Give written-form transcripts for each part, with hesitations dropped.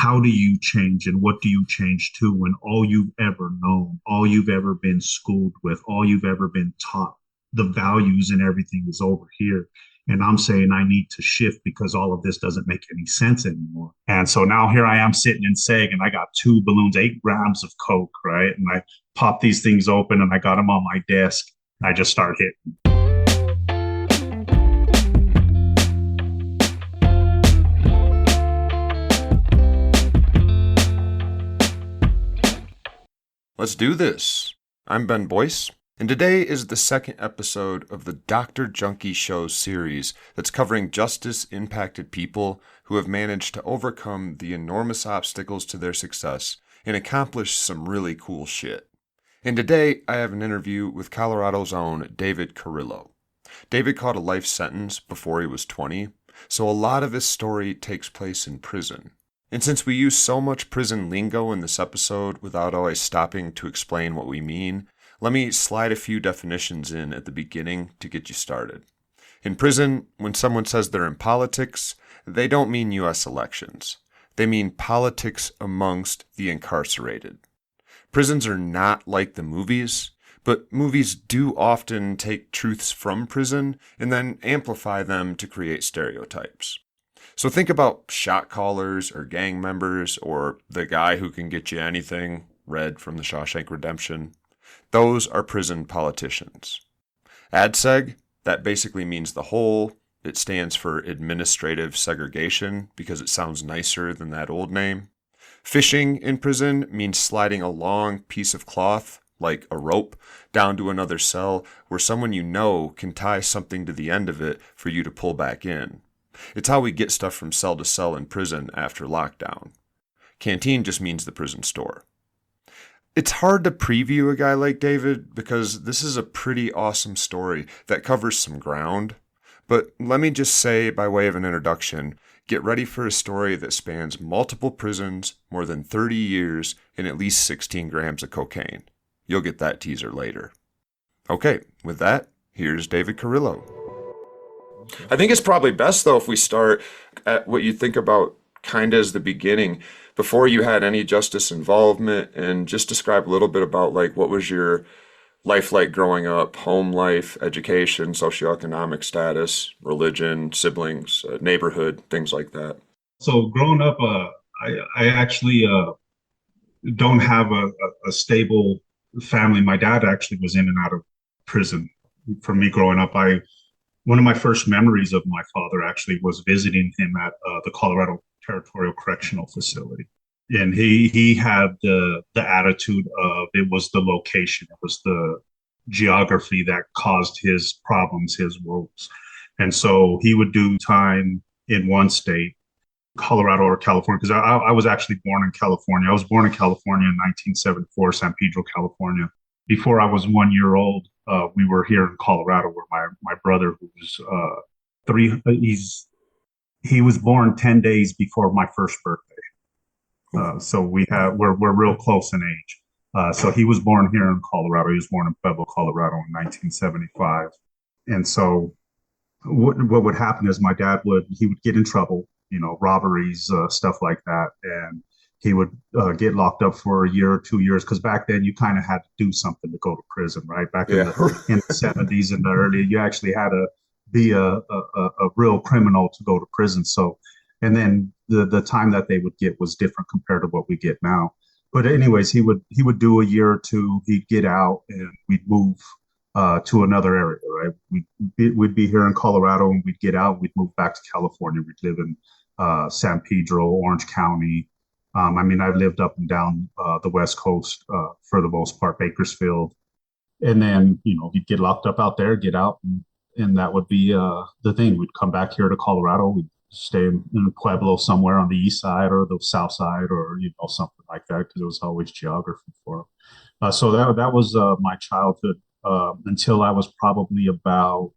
how do you change and what do you change to when all you've ever known, all you've ever been schooled with, all you've ever been taught, the values and everything is over here. And I'm saying I need to shift because all of this doesn't make any sense anymore. And so now here I am sitting in SEG and I got two balloons, 8 grams of Coke, right? And I pop these things open and I got them on my desk. I just start hitting. Let's do this. I'm Ben Boyce, and today is the second episode of the Dr. Junkie Show series that's covering justice-impacted people who have managed to overcome the enormous obstacles to their success and accomplish some really cool shit. And today, I have an interview with Colorado's own David Carrillo. David caught a life sentence before he was 20, so a lot of his story takes place in prison. And since we use so much prison lingo in this episode without always stopping to explain what we mean, let me slide a few definitions in at the beginning to get you started. In prison, when someone says they're in politics, they don't mean U.S. elections. They mean politics amongst the incarcerated. Prisons are not like the movies, but movies do often take truths from prison and then amplify them to create stereotypes. So think about shot callers or gang members or the guy who can get you anything, Red from the Shawshank Redemption. Those are prison politicians. ADSEG, that basically means the whole. It stands for administrative segregation because it sounds nicer than that old name. Fishing in prison means sliding a long piece of cloth, like a rope, down to another cell where someone you know can tie something to the end of it for you to pull back in. It's how we get stuff from cell to cell in prison after lockdown. Canteen just means the prison store. It's hard to preview a guy like David because this is a pretty awesome story that covers some ground. But let me just say, by way of an introduction, get ready for a story that spans multiple prisons, more than 30 years, and at least 16 grams of cocaine. You'll get that teaser later. Okay, with that, here's David Carrillo. I think it's probably best, though, if we start at what you think about kind of as the beginning, before you had any justice involvement, and just describe a little bit about, like, what was your life like growing up, home life, education, socioeconomic status, religion, siblings, neighborhood, things like that. So growing up, I actually don't have a stable family. My dad actually was in and out of prison. For me growing up, one of my first memories of my father actually was visiting him at the Colorado Territorial Correctional Facility. And he had the attitude of it was the location, it was the geography that caused his problems, his woes. And so he would do time in one state, Colorado or California, because I was actually born in California. I was born in California in 1974, San Pedro, California. Before I was 1 year old, we were here in Colorado, where my brother, who was he was born 10 days before my first birthday. So we're real close in age. So he was born here in Colorado. He was born in Pueblo, Colorado in 1975. And so what would happen is my dad would get in trouble, robberies, stuff like that. And he would get locked up for a year or 2 years, because back then you kind of had to do something to go to prison, right? Back in the 70s and the early, you actually had to be a real criminal to go to prison. So, and then the time that they would get was different compared to what we get now. But anyways, he would do a year or two, he'd get out, and we'd move to another area, right? We'd be here in Colorado, and we'd get out, we'd move back to California. We'd live in San Pedro, Orange County. I've lived up and down the West Coast for the most part, Bakersfield. And then, he'd get locked up out there, get out, and that would be the thing. We'd come back here to Colorado. We'd stay in Pueblo somewhere on the east side or the south side, or, something like that, because it was always geography for him. So that was my childhood until I was probably about,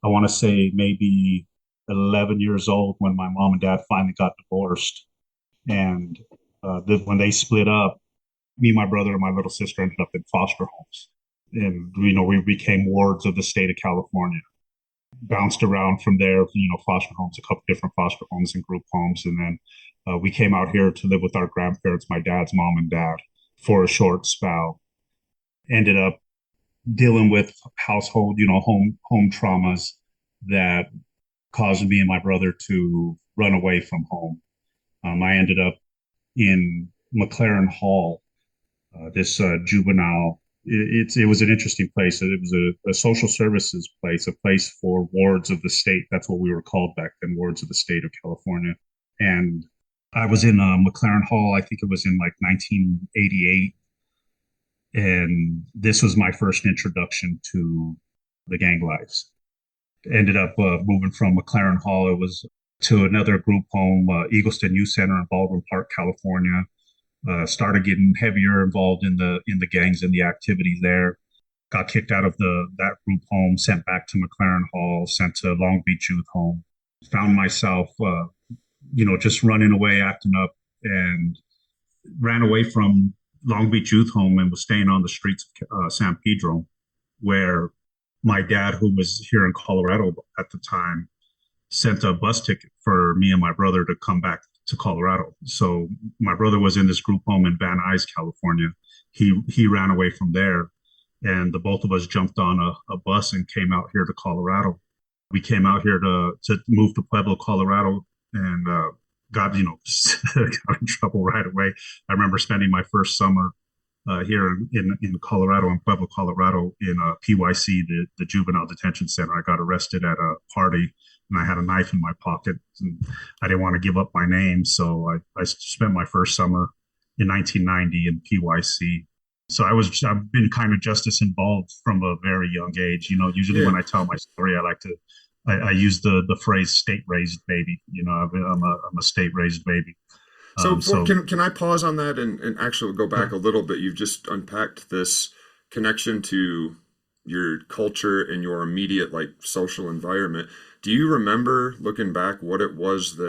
I want to say maybe 11 years old, when my mom and dad finally got divorced. And when they split up, me, my brother, and my little sister ended up in foster homes. And, we became wards of the state of California. Bounced around from there, foster homes, a couple different foster homes and group homes. And then We came out here to live with our grandparents, my dad's mom and dad, for a short spell. Ended up dealing with household, home traumas that caused me and my brother to run away from home. I ended up in McLaren Hall, this juvenile. It was an interesting place. It was a social services place, a place for wards of the state. That's what we were called back then, wards of the state of California. And I was in McLaren Hall. I think it was in like 1988, and this was my first introduction to the gang lives. Ended up moving from McLaren Hall. It was to another group home, Eagleston Youth Center in Baldwin Park, California. Started getting heavier involved in the gangs and the activities there. Got kicked out of the that group home, sent back to McLaren Hall, sent to Long Beach Youth Home. Found myself, just running away, acting up, and ran away from Long Beach Youth Home and was staying on the streets of San Pedro, where my dad, who was here in Colorado at the time, sent a bus ticket for me and my brother to come back to Colorado. So my brother was in this group home in Van Nuys, California. He ran away from there, and the both of us jumped on a bus and came out here to Colorado. We came out here to move to Pueblo, Colorado, and got got in trouble right away. I remember spending my first summer here in Colorado, in Pueblo, Colorado, in PYC, the Juvenile Detention Center. I got arrested at a party, and I had a knife in my pocket. And I didn't want to give up my name, so I spent my first summer in 1990 in PYC. So I've been kind of justice involved from a very young age. Usually Yeah. when I tell my story, I use the phrase "state raised baby." I'm a state raised baby. So So can I pause on that and actually go back a little bit? You've just unpacked this connection to your culture and your immediate like social environment. Do you remember looking back what it was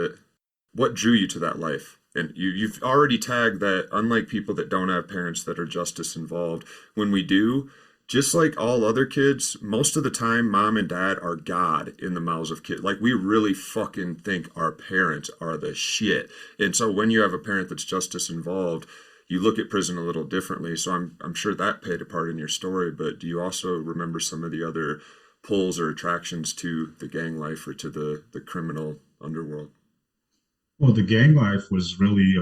what drew you to that life? And you've already tagged that unlike people that don't have parents that are justice involved, when we do, just like all other kids, most of the time, mom and dad are God in the mouths of kids. Like, we really fucking think our parents are the shit. And so when you have a parent that's justice involved, you look at prison a little differently. So I'm sure that played a part in your story, but do you also remember some of the other pulls or attractions to the gang life or to the criminal underworld? Well, the gang life was really,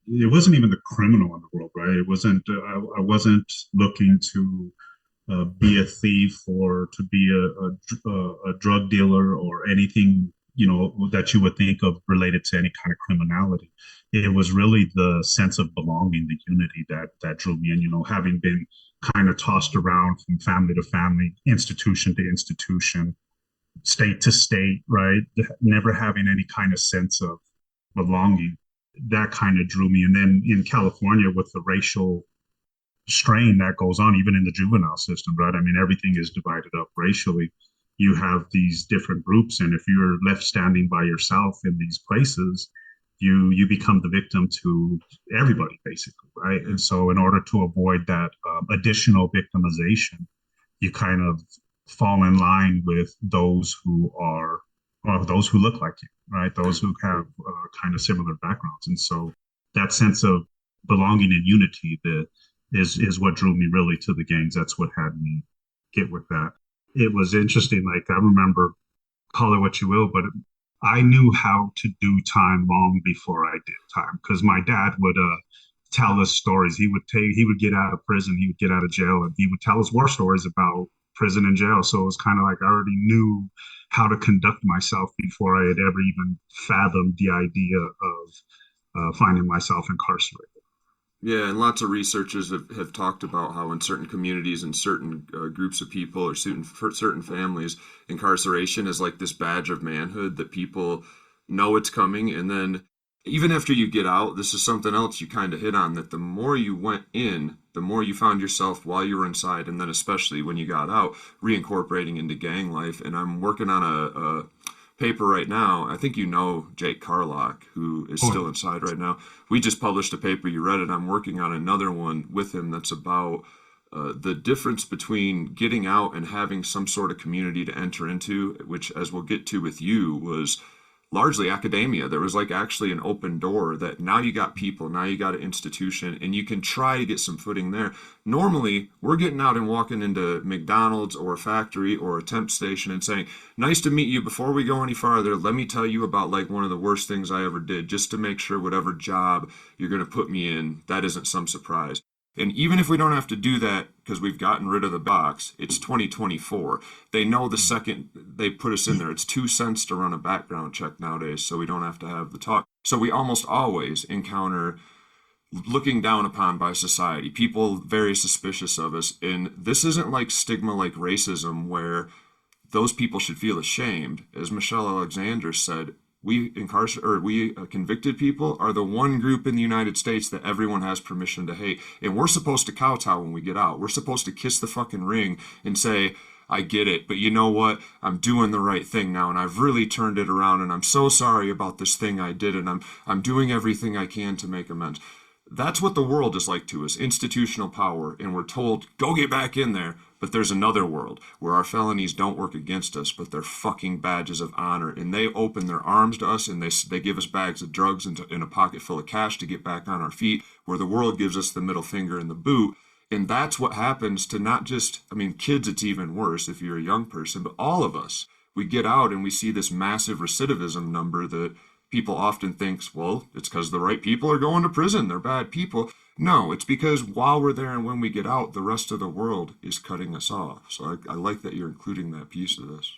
it wasn't even the criminal underworld, right? It wasn't, I wasn't looking to be a thief or to be a drug dealer or anything, that you would think of related to any kind of criminality. It was really the sense of belonging, the unity that drew me in, having been kind of tossed around from family to family, institution to institution, state to state, right? Never having any kind of sense of belonging. That kind of drew me. And then in California, with the racial strain that goes on, even in the juvenile system, right? I mean, everything is divided up racially. You have these different groups, and if you're left standing by yourself in these places, you become the victim to everybody, basically, right? And so, in order to avoid that additional victimization, you kind of fall in line with those who are, or those who look like you, right? Those who have kind of similar backgrounds. And so that sense of belonging and unity is what drew me really to the gangs. That's what had me get with that. It was interesting. Like, I remember, call it what you will, but I knew how to do time long before I did time, because my dad would tell us stories. He would get out of prison, he would get out of jail, and he would tell us war stories about prison and jail. So it was kind of like I already knew how to conduct myself before I had ever even fathomed the idea of finding myself incarcerated. Yeah, and lots of researchers have talked about how in certain communities and certain groups of people or certain families, incarceration is like this badge of manhood that people know it's coming. And then even after you get out, this is something else you kind of hit on, that the more you went in, the more you found yourself while you were inside, and then especially when you got out, reincorporating into gang life. And I'm working on a paper right now. I think you know Jake Carlock, who is still inside right now. We just published a paper. You read it. I'm working on another one with him that's about the difference between getting out and having some sort of community to enter into, which, as we'll get to with you, was largely academia. There was like actually an open door that now you got people, now you got an institution, and you can try to get some footing there. Normally, we're getting out and walking into McDonald's or a factory or a temp station and saying, "Nice to meet you. Before we go any farther, let me tell you about like one of the worst things I ever did, just to make sure whatever job you're going to put me in, that isn't some surprise." And even if we don't have to do that because we've gotten rid of the box, it's 2024. They know the second they put us in there, it's 2 cents to run a background check nowadays, so we don't have to have the talk. So we almost always encounter looking down upon by society, people very suspicious of us. And this isn't like stigma like racism where those people should feel ashamed. As Michelle Alexander said, we convicted people are the one group in the United States that everyone has permission to hate, and we're supposed to kowtow when we get out. We're supposed to kiss the fucking ring and say, "I get it, but you know what? I'm doing the right thing now, and I've really turned it around, and I'm so sorry about this thing I did, and I'm doing everything I can to make amends." That's what the world is like to us, institutional power, and we're told, go get back in there. But there's another world where our felonies don't work against us, but they're fucking badges of honor, and they open their arms to us, and they give us bags of drugs and a pocket full of cash to get back on our feet, where the world gives us the middle finger and the boot. And that's what happens to not just, I mean, kids, it's even worse if you're a young person, but all of us. We get out and we see this massive recidivism number that people often thinks, well, it's because the right people are going to prison. They're bad people. No, it's because while we're there and when we get out, the rest of the world is cutting us off. So I like that you're including that piece of this.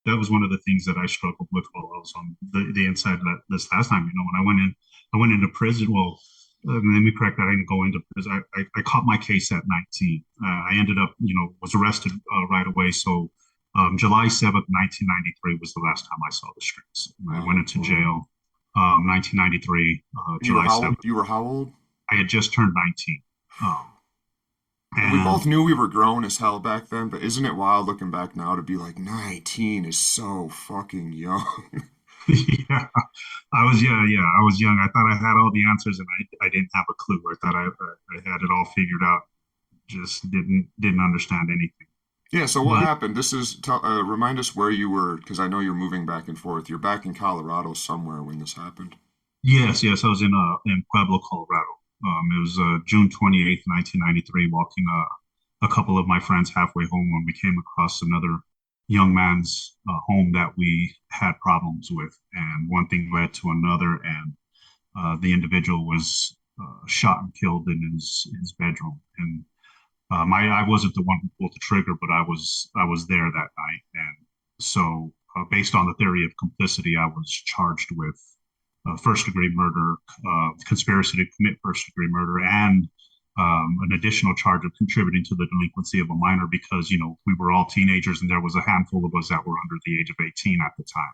That was one of the things that I struggled with while I was on the inside this last time. When I went into prison. Well, let me correct that. I didn't go into prison. I caught my case at 19. I ended up, was arrested right away. So July 7th, 1993 was the last time I saw the streets. I went into jail 1993, July 7th. You were how old? I had just turned 19. Um, And we both and knew we were grown as hell back then, but isn't it wild looking back now to be like 19 is so fucking young? yeah, I was young. I thought I had all the answers, and I didn't have a clue. I thought I had it all figured out. Just didn't understand anything. Yeah, so what But happened? Remind us where you were, because I know you're moving back and forth. You're back in Colorado somewhere when this happened. yes, I was in Pueblo, Colorado. It was June 28th, 1993, walking a couple of my friends halfway home when we came across another young man's home that we had problems with. And one thing led to another, and the individual was shot and killed in his bedroom. And I wasn't the one who pulled the trigger, but I was there that night. And so, based on the theory of complicity, I was charged with first degree murder, conspiracy to commit first degree murder, and an additional charge of contributing to the delinquency of a minor because, we were all teenagers and there was a handful of us that were under the age of 18 at the time.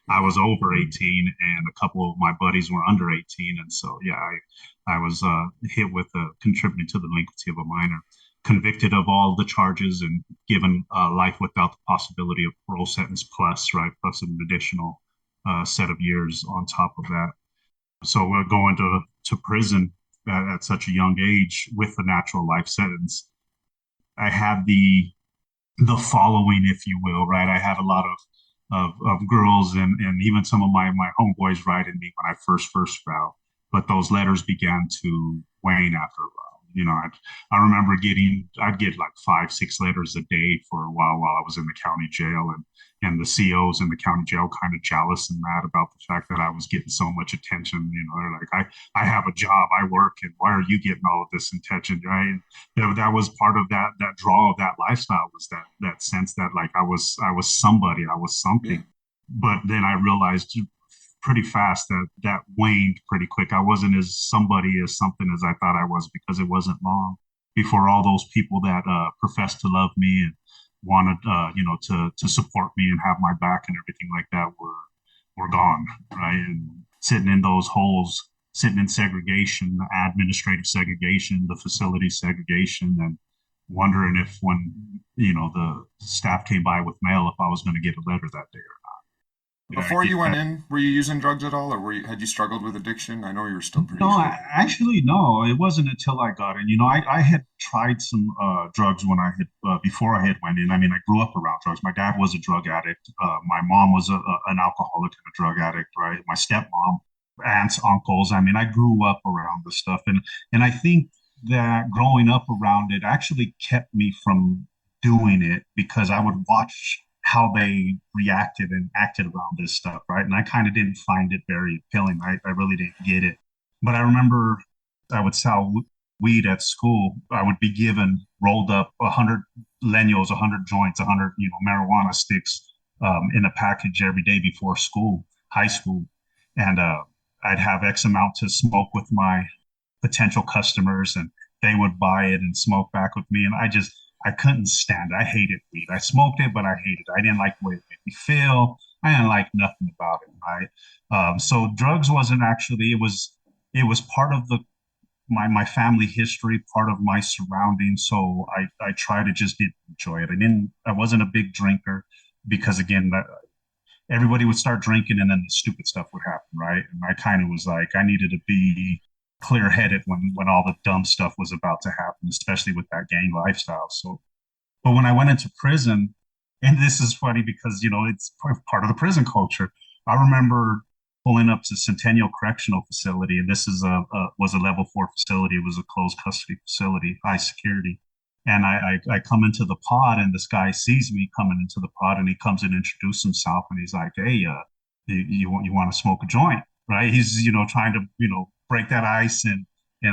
I was over 18 and a couple of my buddies were under 18. And so, yeah, I was hit with contributing to the delinquency of a minor, convicted of all the charges and given life without the possibility of parole sentence plus, right, plus an additional set of years on top of that. So we're going to prison at such a young age with the natural life sentence. I had the following, if you will, right? I had a lot of girls and even some of my homeboys writing me when I first filed, but those letters began to wane after a while. I remember I'd get like 5, 6 letters a day for a while I was in the county jail, and the COs in the county jail kind of jealous and mad about the fact that I was getting so much attention. They're like, I have a job, I work, and why are you getting all of this attention, right? And that was part of that draw of that lifestyle, was that sense that like I was somebody, I was Yeah. something. But then I realized pretty fast that waned pretty quick. I wasn't as somebody as something as I thought I was, because it wasn't long before all those people that professed to love me and wanted to support me and have my back and everything like that were gone, right? And sitting in those holes, sitting in segregation, administrative segregation, the facility segregation, and wondering if when the staff came by with mail if I was going to get a letter that day or not. Before Get you went that. in, were you using drugs at all, or had you struggled with addiction? I know you were still pretty No, young. actually, no. It wasn't until I got in. I had tried some drugs when I had before I had went in. I mean, I grew up around drugs. My dad was a drug addict. My mom was an alcoholic and a drug addict. Right. My stepmom, aunts, uncles. I mean, I grew up around the stuff, and I think that growing up around it actually kept me from doing it because I would watch how they reacted and acted around this stuff, right? And I kind of didn't find it very appealing. I really didn't get it. But I remember I would sell weed at school. I would be given rolled up 100 leños, 100 joints, 100 marijuana sticks in a package every day before school, high school, and I'd have X amount to smoke with my potential customers, and they would buy it and smoke back with me. And I couldn't stand it. I hated weed. I smoked it, but I hated it. I didn't like the way it made me feel. I didn't like nothing about it. Right. So drugs wasn't actually. It was part of my family history, part of my surroundings. So I try to just enjoy it. I wasn't a big drinker because again, everybody would start drinking and then the stupid stuff would happen, right? And I kind of was like, I needed to be clear headed when all the dumb stuff was about to happen, especially with that gang lifestyle. So, but when I went into prison, and this is funny because it's part of the prison culture. I remember pulling up to Centennial Correctional Facility, and this is a was a level 4 facility. It was a closed custody facility, high security. And I come into the pod, and this guy sees me coming into the pod, and he comes and introduces himself, and he's like, "Hey, you want to smoke a joint?" Right? He's trying to break that ice and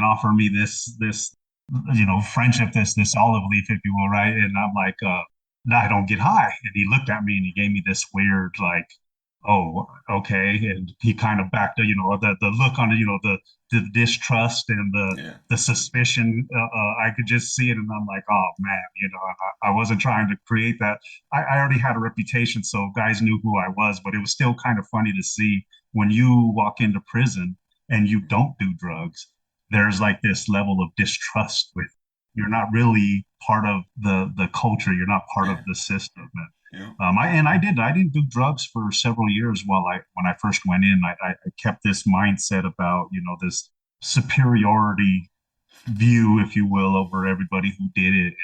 offer me this friendship, this olive leaf, if you will, right? And I'm like, no, I don't get high. And he looked at me and he gave me this weird, like, oh, okay. And he kind of backed, the look on, the distrust and Yeah. the suspicion. I could just see it. And I'm like, oh man, I wasn't trying to create that. I already had a reputation. So guys knew who I was, but it was still kind of funny to see when you walk into prison and you don't do drugs, there's like this level of distrust with you're not really part of the culture. You're not part of Yeah. the system. Yeah. I didn't do drugs for several years while I when I first went in. I kept this mindset about this superiority view, if you will, over everybody who did it.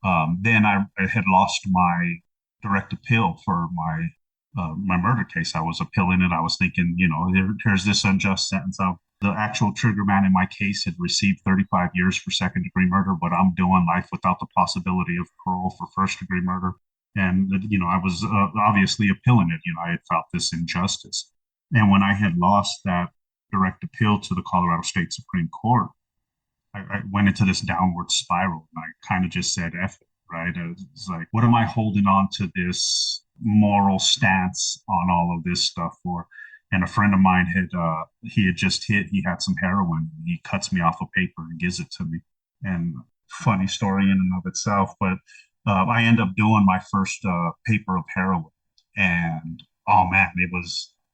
And then I had lost my direct appeal for my murder case. I was appealing it. I was thinking, here's this unjust sentence. The actual trigger man in my case had received 35 years for second-degree murder, but I'm doing life without the possibility of parole for first-degree murder. And I was obviously appealing it. I had felt this injustice. And when I had lost that direct appeal to the Colorado State Supreme Court, I went into this downward spiral, and I kind of just said F it, right? It's like, what am I holding on to this moral stance on all of this stuff for? And a friend of mine he had just he had some heroin. He cuts me off a paper and gives it to me. And funny story in and of itself, but I end up doing my first paper of heroin. And oh man,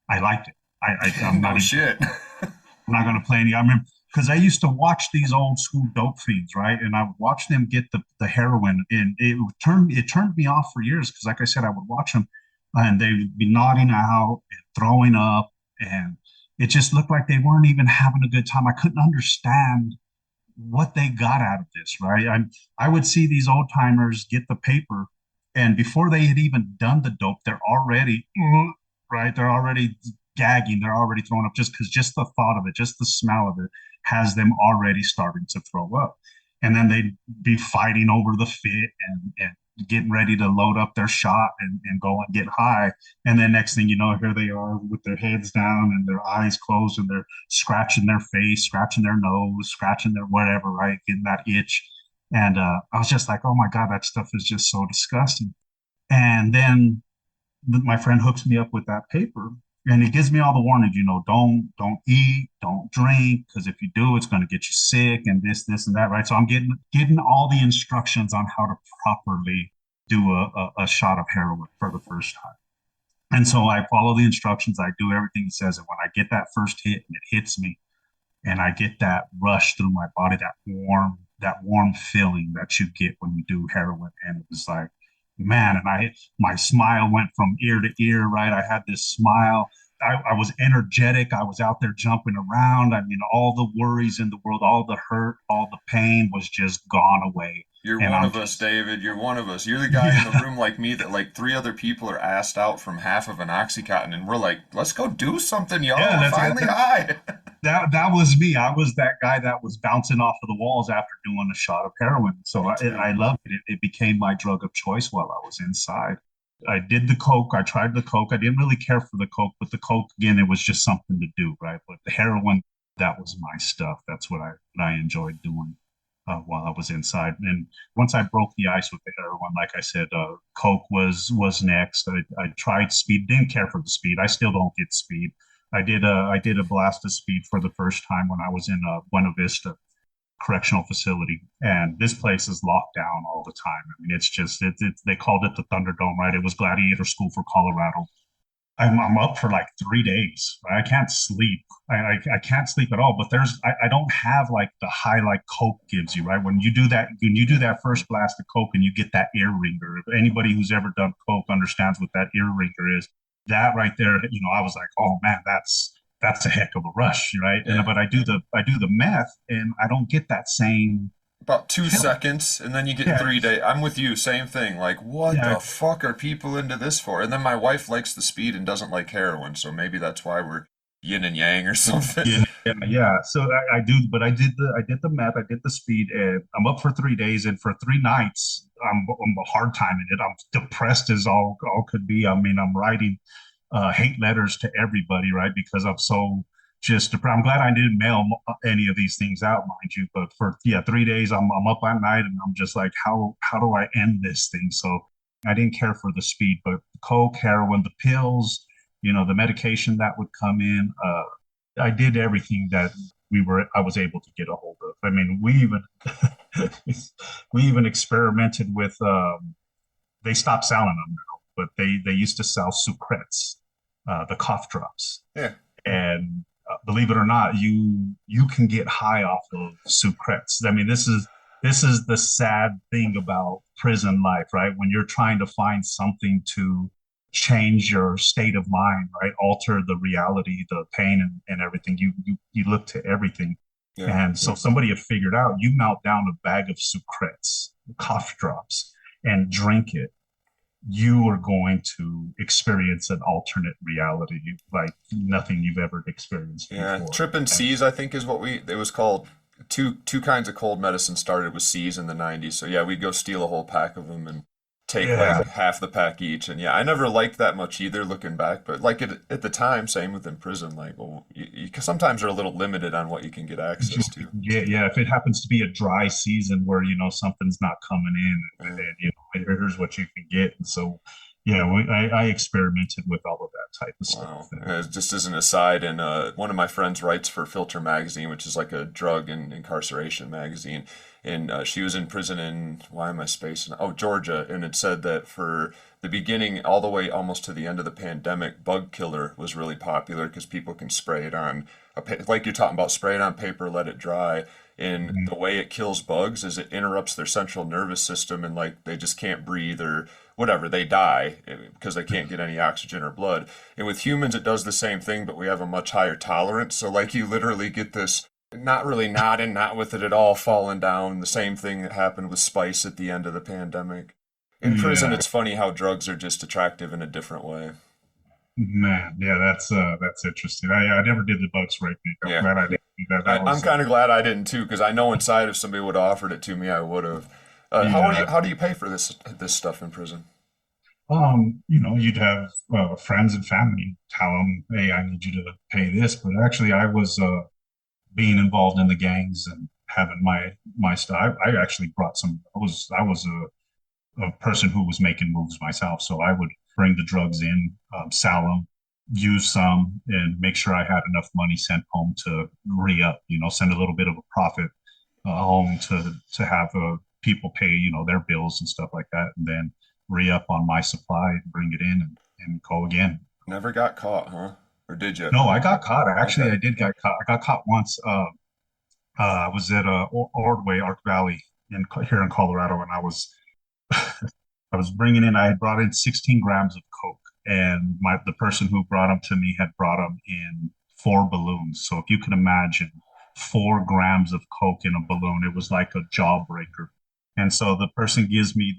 I liked it. I'm not No even shit. I'm not going to play any. I remember because I used to watch these old school dope fiends, right? And I would watch them get the heroin, and it turned me off for years because, like I said, I would watch them, and they'd be nodding out and throwing up, and it just looked like they weren't even having a good time. I couldn't understand what they got out of this, right? I would see these old timers get the paper, and before they had even done the dope, they're already right. They're already gagging. They're already throwing up just the thought of it, just the smell of it has them already starting to throw up. And then they'd be fighting over the fit and getting ready to load up their shot and go and get high. And then next thing you know, here they are with their heads down and their eyes closed and they're scratching their face, scratching their nose, scratching their whatever, right? Getting that itch. And I was just like, oh my God, that stuff is just so disgusting. And then my friend hooks me up with that paper and he gives me all the warnings, don't eat, don't drink, because if you do, it's going to get you sick and this and that, right? So I'm getting all the instructions on how to properly do a shot of heroin for the first time. And so I follow the instructions, I do everything he says, and when I get that first hit and it hits me, and I get that rush through my body, that warm feeling that you get when you do heroin, and it was like man, and my smile went from ear to ear, right? I had this smile. I was energetic. I was out there jumping around. I mean, all the worries in the world, all the hurt, all the pain was just gone away. You're And one I'm of us, just, David. You're one of us. You're the guy in the yeah, room like me that like three other people are asked out from half of an Oxycontin, and we're like, let's go do something, y'all. yeah, We're that's finally high. that was me. I was that guy that was bouncing off of the walls after doing a shot of heroin. So Me I too. loved it. It became my drug of choice while I was inside. I did the coke. I tried the coke. I didn't really care for the coke, but the coke again, it was just something to do, right? But the heroin, that was my stuff. That's what I enjoyed doing while I was inside. And once I broke the ice with the heroin, like I said, coke was next. I tried speed. Didn't care for the speed. I still don't get speed. I did a blast of speed for the first time when I was in Buena Vista correctional facility, and this place is locked down all the time. I mean, it's just it's they called it the Thunderdome, right? It was Gladiator School for Colorado. I'm up for like 3 days. Right? I can't sleep. I can't sleep at all. But I don't have like the high like Coke gives you, right? When you do that first blast of Coke and you get that ear ringer. If anybody who's ever done Coke understands what that ear ringer is, that right there, I was like, oh man, that's a heck of a rush, right? And Yeah. but I do the meth and I don't get that same About two feeling. seconds, and then you get Yeah, 3 days. I'm with you, same thing. Like, what yeah, the fuck are people into this for? And then my wife likes the speed and doesn't like heroin, so maybe that's why we're yin and yang or something. yeah. So I do, but I did the math, I did the speed, and I'm up for 3 days, and for 3 nights, I'm a hard time in it. I'm depressed as all could be. I mean, I'm writing hate letters to everybody, right? Because I'm so just depressed. I'm glad I didn't mail any of these things out, mind you. But for 3 days, I'm up at night, and I'm just like, how do I end this thing? So I didn't care for the speed, but coke, heroin, the pills, the medication that would come in. I did everything that I was able to get a hold of. I mean, we even experimented with they stopped selling them now, but they used to sell Sucrets, the cough drops. Yeah. And believe it or not, you can get high off of Sucrets. I mean, this is the sad thing about prison life, right? When you're trying to find something to change your state of mind, right? Alter the reality, the pain and everything. You look to everything. Yeah. And so somebody had figured out you melt down a bag of Sucrets, cough drops, and drink it, you are going to experience an alternate reality like nothing you've ever experienced Yeah. before. Trippin' And C's, I think, is what it was called. Two kinds of cold medicine started with C's in the 90s. So yeah, we'd go steal a whole pack of them and take yeah, like half the pack each. And yeah, I never liked that much either looking back, but like at the time, same with in prison, like, well, you sometimes are a little limited on what you can get access to. yeah. If it happens to be a dry season where something's not coming in, Yeah. and here's what you can get, and so yeah, I experimented with all of that type of stuff. Wow. And Just as an aside, and one of my friends writes for Filter Magazine, which is like a drug and incarceration magazine. And she was in prison in, why am I spacing? Oh, Georgia. And it said that for the beginning, all the way almost to the end of the pandemic, bug killer was really popular because people can spray it on, like you're talking about, spray it on paper, let it dry. And mm, the way it kills bugs is it interrupts their central nervous system and like they just can't breathe or whatever, they die because they can't get any oxygen or blood. And with humans, it does the same thing, but we have a much higher tolerance. So, like, you literally get this not really nodding, not with it at all, falling down. The same thing that happened with Spice at the end of the pandemic. In prison, yeah, it's funny how drugs are just attractive in a different way. man, yeah, that's interesting. I never did the bug spray thing. I'm Yeah. glad I didn't do that. That I'm was kind of glad I didn't too, because I know inside if somebody would have offered it to me, I would have. yeah. How do you pay for this stuff in prison? You'd have friends and family tell them, "Hey, I need you to pay this." But actually, I was being involved in the gangs and having my stuff. I actually brought some. I was a person who was making moves myself, so I would bring the drugs in, sell them, use some, and make sure I had enough money sent home to re up. Send a little bit of a profit home to have people pay their bills and stuff like that, and then re up on my supply, bring it in, and go again. Never got caught, huh? Or did you? No, I got caught. Actually, Okay. I did get caught. I got caught once. I was at Ordway, Ark Valley, here in Colorado, and I was I had brought in 16 grams of Coke, and the person who brought them to me had brought them in four balloons. So if you can imagine 4 grams of Coke in a balloon, it was like a jawbreaker. And so the person gives me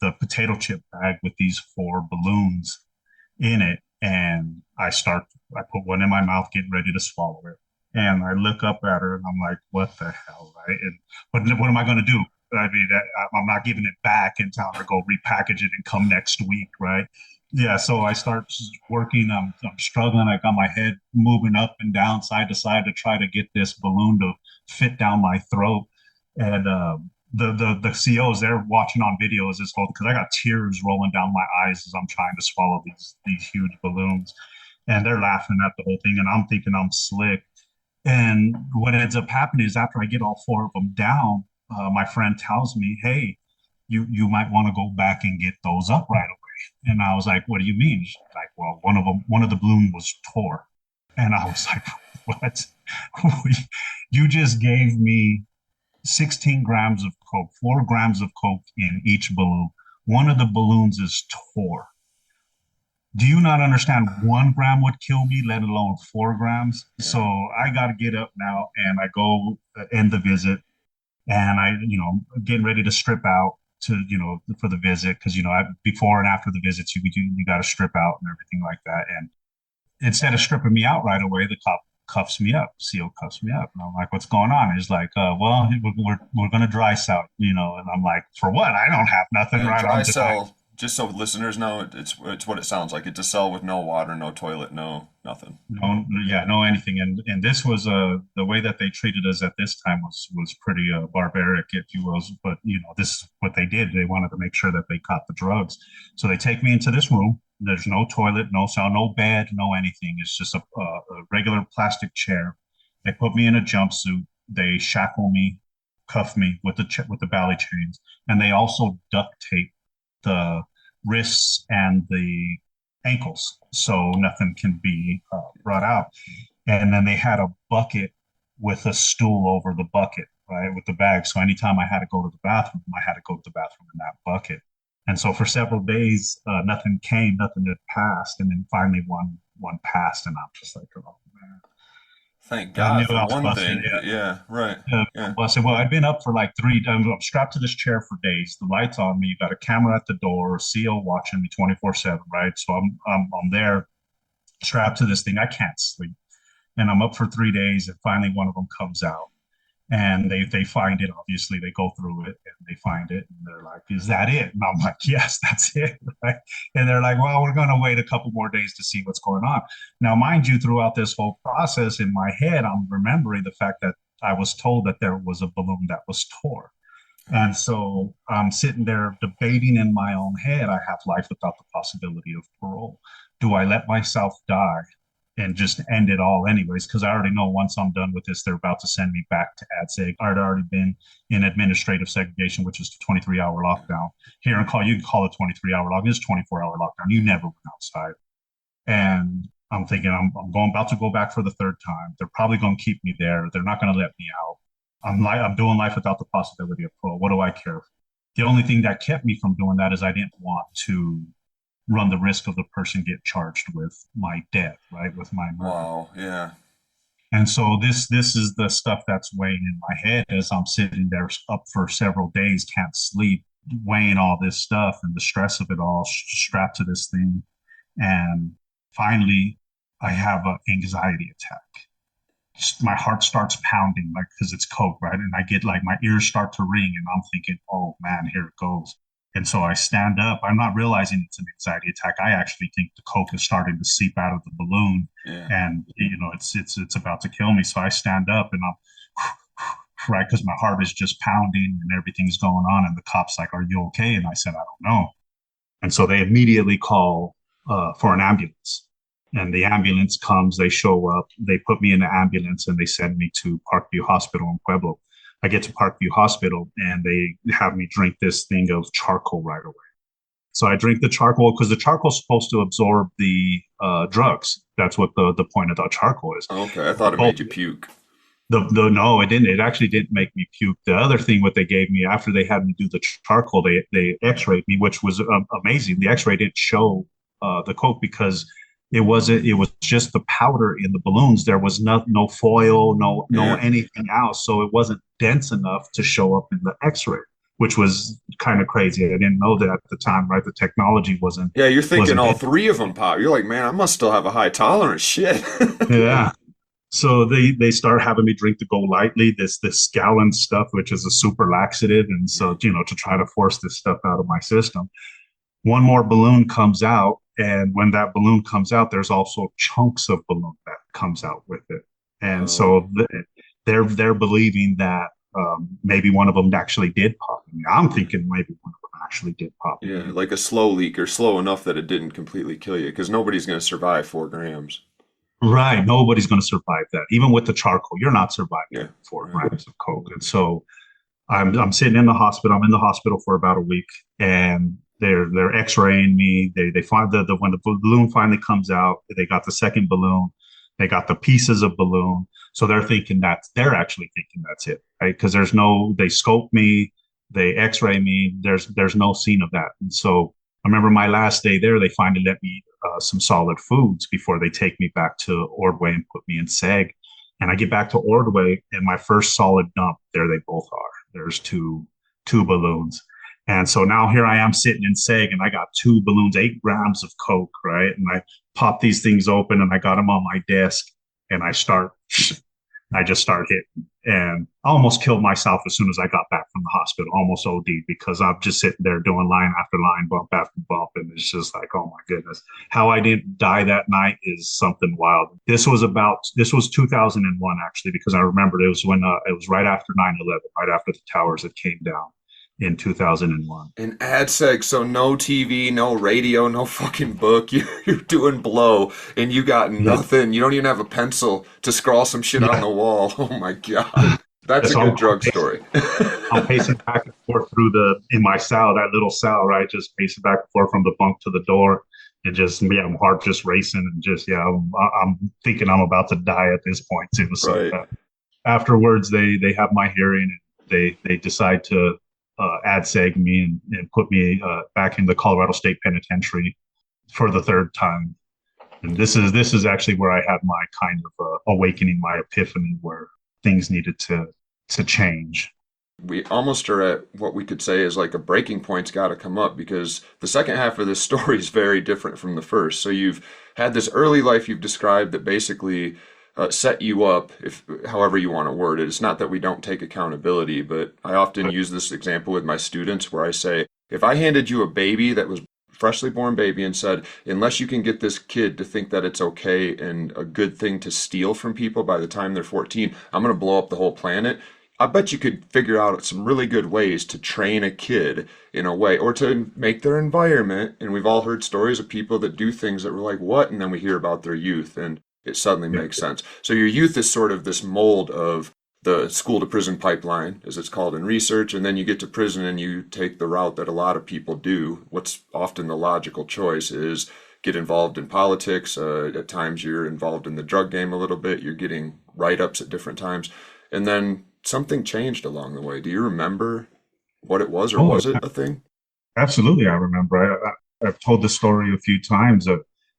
the potato chip bag with these four balloons in it, and I put one in my mouth, getting ready to swallow it. And I look up at her and I'm like, what the hell, right? And what am I going to do? I mean, I'm not giving it back and telling her go repackage it and come next week, right? Yeah, so I start working. I'm struggling. I got my head moving up and down, side to side, to try to get this balloon to fit down my throat. And the COs, they're watching on videos this whole, because I got tears rolling down my eyes as I'm trying to swallow these huge balloons, and they're laughing at the whole thing, and I'm thinking I'm slick. And what ends up happening is after I get all four of them down, my friend tells me, "Hey, you might want to go back and get those up right away." And I was like, "What do you mean?" She's like, "Well, one of the balloon was tore." And I was like, "What? You just gave me 16 grams of Coke, 4 grams of Coke in each balloon. One of the balloons is tore. Do you not understand 1 gram would kill me, let alone 4 grams?" Yeah. So I got to get up now and I go end the visit, and getting ready to strip out to, for the visit. Cause, before and after the visits, you got to strip out and everything like that. And instead of stripping me out right away, the cop cuffs me up. CO cuffs me up, and I'm like, "What's going on?" He's like, "Well, we're gonna dry cell, And I'm like, "For what? I don't have nothing, Yeah, right? dry I'm denied." cell. Just so listeners know, it's what it sounds like. It's a cell with no water, no toilet, no nothing. No, yeah, no anything. And this was the way that they treated us at this time was pretty barbaric, if you will. But this is what they did. They wanted to make sure that they caught the drugs. So they take me into this room. There's no toilet, no cell, no bed, no anything. It's just a regular plastic chair. They put me in a jumpsuit. They shackle me, cuff me with the belly chains, and they also duct tape the wrists and the ankles so nothing can be brought out. And then they had a bucket with a stool over the bucket, right, with the bag. So anytime I had to go to the bathroom, I had to go to the bathroom in that bucket. And so for several days, nothing came, nothing had passed, and then finally one passed, and I'm just like, "Oh man!" Thank I knew God for I was one busted. thing. Yeah, right. I'm Yeah. busted. Well, I'd been up for like 3 days. I'm strapped to this chair for days. The lights on me. You got a camera at the door, a CO watching me 24/7, right? So I'm there strapped to this thing. I can't sleep, and I'm up for 3 days. And finally, one of them comes out, and they find it. Obviously, they go through it and they find it, and they're like, "Is that it?" And I'm like, "Yes, that's it." Right? And they're like, "Well, we're gonna wait a couple more days to see what's going on." Now, mind you, throughout this whole process, in my head, I'm remembering the fact that I was told that there was a balloon that was tore. And so I'm sitting there debating in my own head. I have life without the possibility of parole. Do I let myself die and just end it all anyways? Because I already know once I'm done with this, they're about to send me back to ADSEG. I'd already been in administrative segregation, which is 23-hour lockdown. Here in call, you can call it 23-hour lockdown. It's 24-hour lockdown. You never went outside. And I'm thinking I'm going about to go back for the third time. They're probably going to keep me there. They're not going to let me out. I'm doing life without the possibility of parole. What do I care? The only thing that kept me from doing that is I didn't want to run the risk of the person get charged with my death, right? With my murder. Wow. Yeah. And so this is the stuff that's weighing in my head as I'm sitting there up for several days, can't sleep, weighing all this stuff and the stress of it all, strapped to this thing. And finally, I have an anxiety attack. My heart starts pounding, like, because it's Coke, right? And I get like my ears start to ring, and I'm thinking, "Oh man, here it goes." And so I stand up. I'm not realizing it's an anxiety attack. I actually think the Coke is starting to seep out of the balloon, Yeah. and it's about to kill me. So I stand up and I'm right, because my heart is just pounding and everything's going on. And the cop's like, "Are you okay?" And I said, "I don't know." And so they immediately call for an ambulance. And the ambulance comes, they show up, they put me in the ambulance, and they send me to Parkview Hospital in Pueblo. I get to Parkview Hospital, and they have me drink this thing of charcoal right away. So I drink the charcoal because the charcoal is supposed to absorb the drugs. That's what the point of the charcoal is. Okay. I Well, thought it made you puke. The no, it didn't. It actually didn't make me puke. The other thing, what they gave me after they had me do the charcoal, they X-rayed me, which was amazing. The X-ray didn't show the coke because it was just the powder in the balloons. There was no foil, no Yeah. anything else, so it wasn't dense enough to show up in the X-ray, which was kind of crazy. I didn't know that at the time, right? The technology Yeah, you're thinking wasn't all three of them pop. You're like, man, I must still have a high tolerance. Shit. yeah. So they start having me drink the Go Lightly, this gallon stuff, which is a super laxative, and Yeah. so to try to force this stuff out of my system. One more balloon comes out, and when that balloon comes out, there's also chunks of balloon that comes out with it, and Oh, so they're believing that maybe one of them actually did pop in me. I'm yeah. thinking maybe one of them actually did pop in Yeah, me. like a slow leak or slow enough that it didn't completely kill you because nobody's going to survive 4 grams. Right. Nobody's going to survive that. Even with the charcoal, you're not surviving Yeah. 4 grams of coke. And so I'm sitting in the hospital. I'm in the hospital for about a week, and they're X-raying me. They find the when the balloon finally comes out, they got the second balloon. They got the pieces of balloon. So they're actually thinking that's it, right? Because they scope me, they X-ray me. There's no scene of that. And so I remember my last day there, they finally let me eat some solid foods before they take me back to Ordway and put me in SEG. And I get back to Ordway, and my first solid dump, there they both are. There's two balloons. And so now here I am sitting in SEG, and I got two balloons, 8 grams of coke, right? And I pop these things open, and I got them on my desk, and I just start hitting, and I almost killed myself as soon as I got back from the hospital, almost OD, because I'm just sitting there doing line after line, bump after bump, and it's just like, oh my goodness, how I didn't die that night is something wild. This was 2001 actually, because I remember it was when it was right after 9/11, right after the towers that came down in 2001. And AdSeg, so no TV, no radio, no fucking book. You're doing blow and you got Yeah, nothing. You don't even have a pencil to scrawl some shit on yeah. the wall. Oh my God. That's a So good drug story. I'm pacing back and forth through in my cell, that little cell, right? Just pacing back and forth from the bunk to the door, and just yeah, my heart just racing, and just yeah, I'm thinking I'm about to die at this point too. So Right. afterwards, they have my hearing, and they decide to ad seg me and put me back in the Colorado State Penitentiary for the third time. And this is actually where I had my kind of awakening, my epiphany, where things needed to change. We almost are at what we could say is like a breaking point's got to come up because the second half of this story is very different from the first. So you've had this early life you've described that basically set you up, if however you want to word it. It's not that we don't take accountability, but I often use this example with my students where I say, if I handed you a baby that was freshly born baby and said, unless you can get this kid to think that it's okay and a good thing to steal from people by the time they're 14, I'm going to blow up the whole planet. I bet you could figure out some really good ways to train a kid in a way or to make their environment. And we've all heard stories of people that do things that were like, what? And then we hear about their youth and it suddenly Yeah. makes sense. So your youth is sort of this mold of the school to prison pipeline, as it's called in research. And then you get to prison and you take the route that a lot of people do. What's often the logical choice is get involved in politics. At times you're involved in the drug game a little bit. You're getting write-ups at different times. And then something changed along the way. Do you remember what it was, or Oh, was it a thing? absolutely. I remember. I've told this story a few times.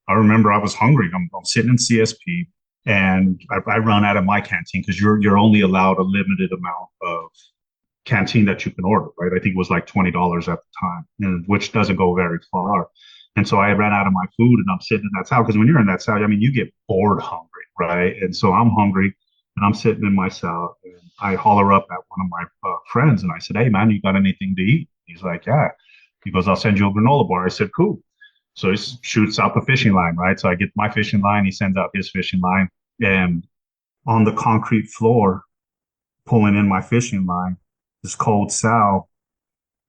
I remember I was hungry. I'm sitting in CSP, and I run out of my canteen because you're only allowed a limited amount of canteen that you can order, right? I think it was like $20 at the time, and which doesn't go very far. And so I ran out of my food, and I'm sitting in that cell because when you're in that cell, I mean, you get bored hungry, right? And so I'm hungry, and I'm sitting in my cell, and I holler up at one of my friends, and I said, "Hey, man, you got anything to eat?" He's like, "Yeah." He goes, "I'll send you a granola bar." I said, "Cool." So he shoots out the fishing line, right? So I get my fishing line, he sends out his fishing line, and on the concrete floor, pulling in my fishing line, this cold sow,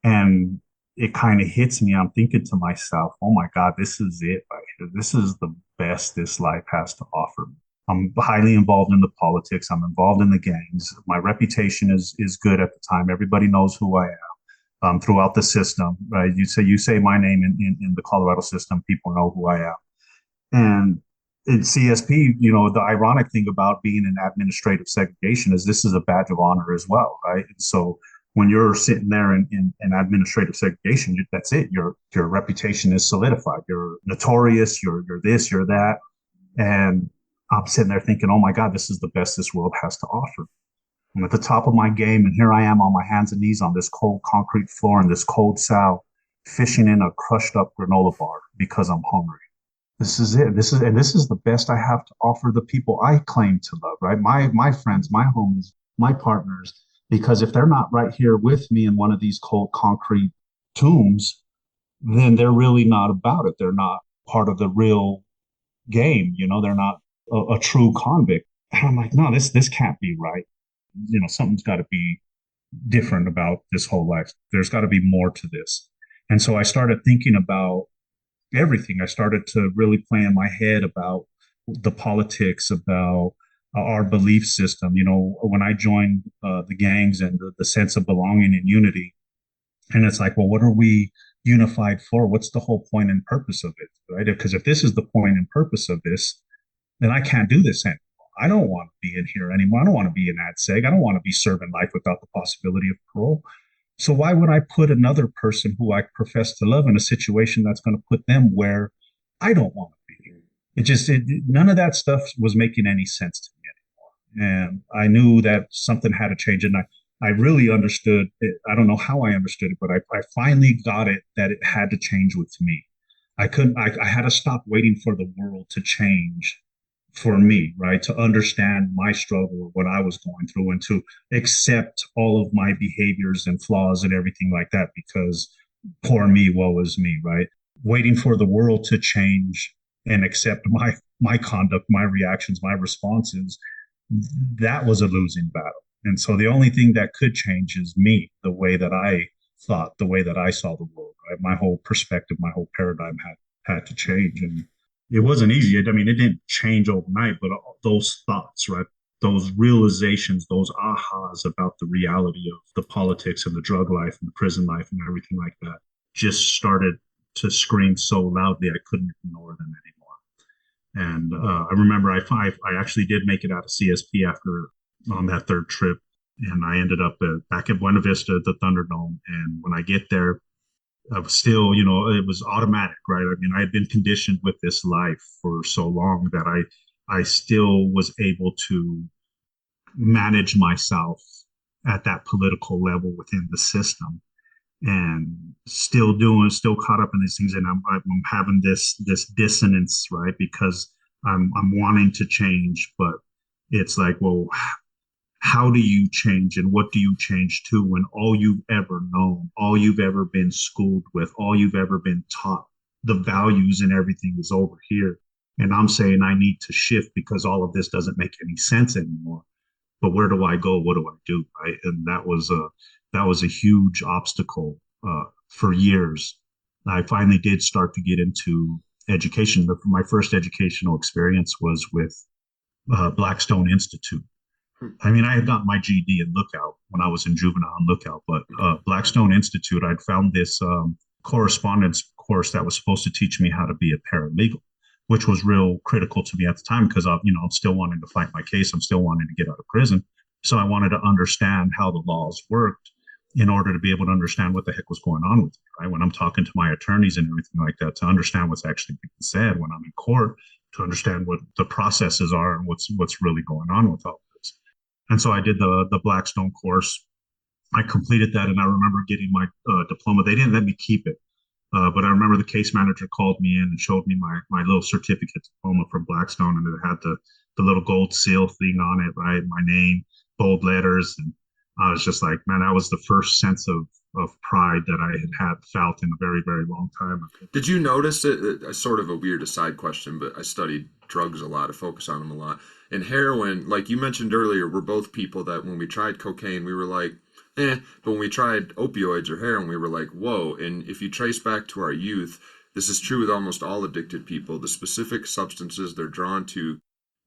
and it kind of hits me. I'm thinking to myself, oh my God, this is it right here. This is the best this life has to offer me. I'm highly involved in the politics. I'm involved in the gangs. My reputation is good at the time. Everybody knows who I am throughout the system. Right? You say my name in the Colorado system, people know who I am. And in CSP, you know, the ironic thing about being in administrative segregation is this is a badge of honor as well, right? And so when you're sitting there in administrative segregation, that's it. Your reputation is solidified. You're notorious. You're this. You're that. And I'm sitting there thinking, oh my God, this is the best this world has to offer. I'm at the top of my game, and here I am on my hands and knees on this cold concrete floor in this cold South, fishing in a crushed up granola bar because I'm hungry. This is it. This is the best I have to offer the people I claim to love, right? My friends, my homies, my partners. Because if they're not right here with me in one of these cold concrete tombs, then they're really not about it. They're not part of the real game. You know, they're not a true convict. And I'm like, no, this can't be right. You know, something's got to be different about this whole life. There's got to be more to this. And so I started thinking about everything. I started to really play in my head about the politics, about our belief system. You know, when I joined the gangs and the sense of belonging and unity, and it's like, well, what are we unified for? What's the whole point and purpose of it, right? Because if this is the point and purpose of this, then I can't do this anymore. I don't want to be in here anymore. I don't want to be an ad seg. I don't want to be serving life without the possibility of parole. So why would I put another person who I profess to love in a situation that's going to put them where I don't want to be? None of that stuff was making any sense to me anymore. And I knew that something had to change. And I really understood it. I don't know how I understood it, but I finally got it that it had to change with me. I had to stop waiting for the world to change for me, right? To understand my struggle, what I was going through, and to accept all of my behaviors and flaws and everything like that, because poor me, woe is me, right? Waiting for the world to change and accept my conduct, my reactions, my responses, that was a losing battle. And so the only thing that could change is me, the way that I thought, the way that I saw the world, right? My whole perspective, my whole paradigm had to change. And it wasn't easy. I mean, it didn't change overnight, but those thoughts, right? Those realizations, those ahas about the reality of the politics and the drug life and the prison life and everything like that just started to scream so loudly I couldn't ignore them anymore. And I remember I actually did make it out of CSP after on that third trip, and I ended up back at Buena Vista at the Thunderdome. And when I get there, I was still, you know, it was automatic, right? I mean, I had been conditioned with this life for so long that I still was able to manage myself at that political level within the system, and still caught up in these things. And I'm having this dissonance, right? Because I'm wanting to change, but it's like, well, how do you change and what do you change to when all you've ever known, all you've ever been schooled with, all you've ever been taught, the values and everything is over here. And I'm saying I need to shift because all of this doesn't make any sense anymore. But where do I go? What do I do? Right. And that was a huge obstacle for years. I finally did start to get into education. My first educational experience was with Blackstone Institute. I mean, I had gotten my GED in Lookout when I was in juvenile on Lookout, but Blackstone Institute, I'd found this correspondence course that was supposed to teach me how to be a paralegal, which was real critical to me at the time because I'm still wanting to fight my case. I'm still wanting to get out of prison. So I wanted to understand how the laws worked in order to be able to understand what the heck was going on with me, right? When I'm talking to my attorneys and everything like that, to understand what's actually being said when I'm in court, to understand what the processes are and what's really going on with all this. And so I did the Blackstone course. I completed that, and I remember getting my diploma. They didn't let me keep it, but I remember the case manager called me in and showed me my little certificate diploma from Blackstone, and it had the little gold seal thing on it, right? My name, bold letters, and I was just like, man, that was the first sense of pride that I had felt in a very, very long time. Did you notice it? Sort of a weird aside question, but I studied drugs a lot. I focus on them a lot. And heroin, like you mentioned earlier, we're both people that when we tried cocaine, we were like, eh. But when we tried opioids or heroin, we were like, whoa. And if you trace back to our youth, this is true with almost all addicted people. The specific substances they're drawn to,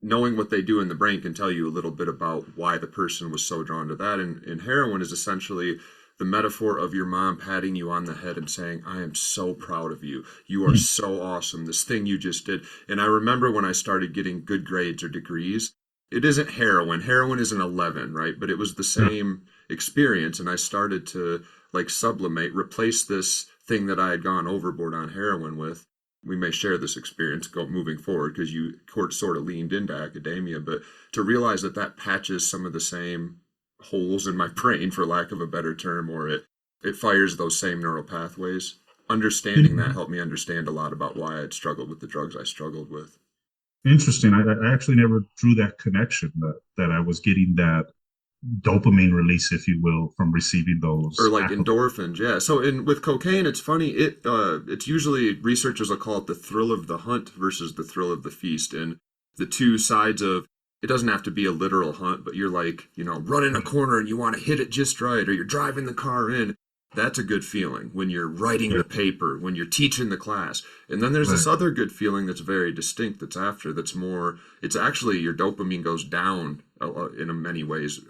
knowing what they do in the brain can tell you a little bit about why the person was so drawn to that. And heroin is essentially the metaphor of your mom patting you on the head and saying, I am so proud of you. You are so awesome. This thing you just did. And I remember when I started getting good grades or degrees, it isn't heroin. Heroin is an 11, right? But it was the same experience. And I started to like sublimate, replace this thing that I had gone overboard on heroin with. We may share this experience moving forward because you sort of leaned into academia, but to realize that that patches some of the same holes in my brain, for lack of a better term, or it fires those same neural pathways. Understanding that helped me understand a lot about why I'd struggled with the drugs I struggled with. Interesting. I actually never drew that connection that I was getting that dopamine release, if you will, from receiving those. Or like endorphins, yeah. So with cocaine, it's funny. It's usually researchers will call it the thrill of the hunt versus the thrill of the feast, and the two sides of it doesn't have to be a literal hunt, but you're like, running a corner and you want to hit it just right, or you're driving the car in. That's a good feeling when you're writing the paper, when you're teaching the class. And then there's this other good feeling that's very distinct that's after, it's actually your dopamine goes down in many ways.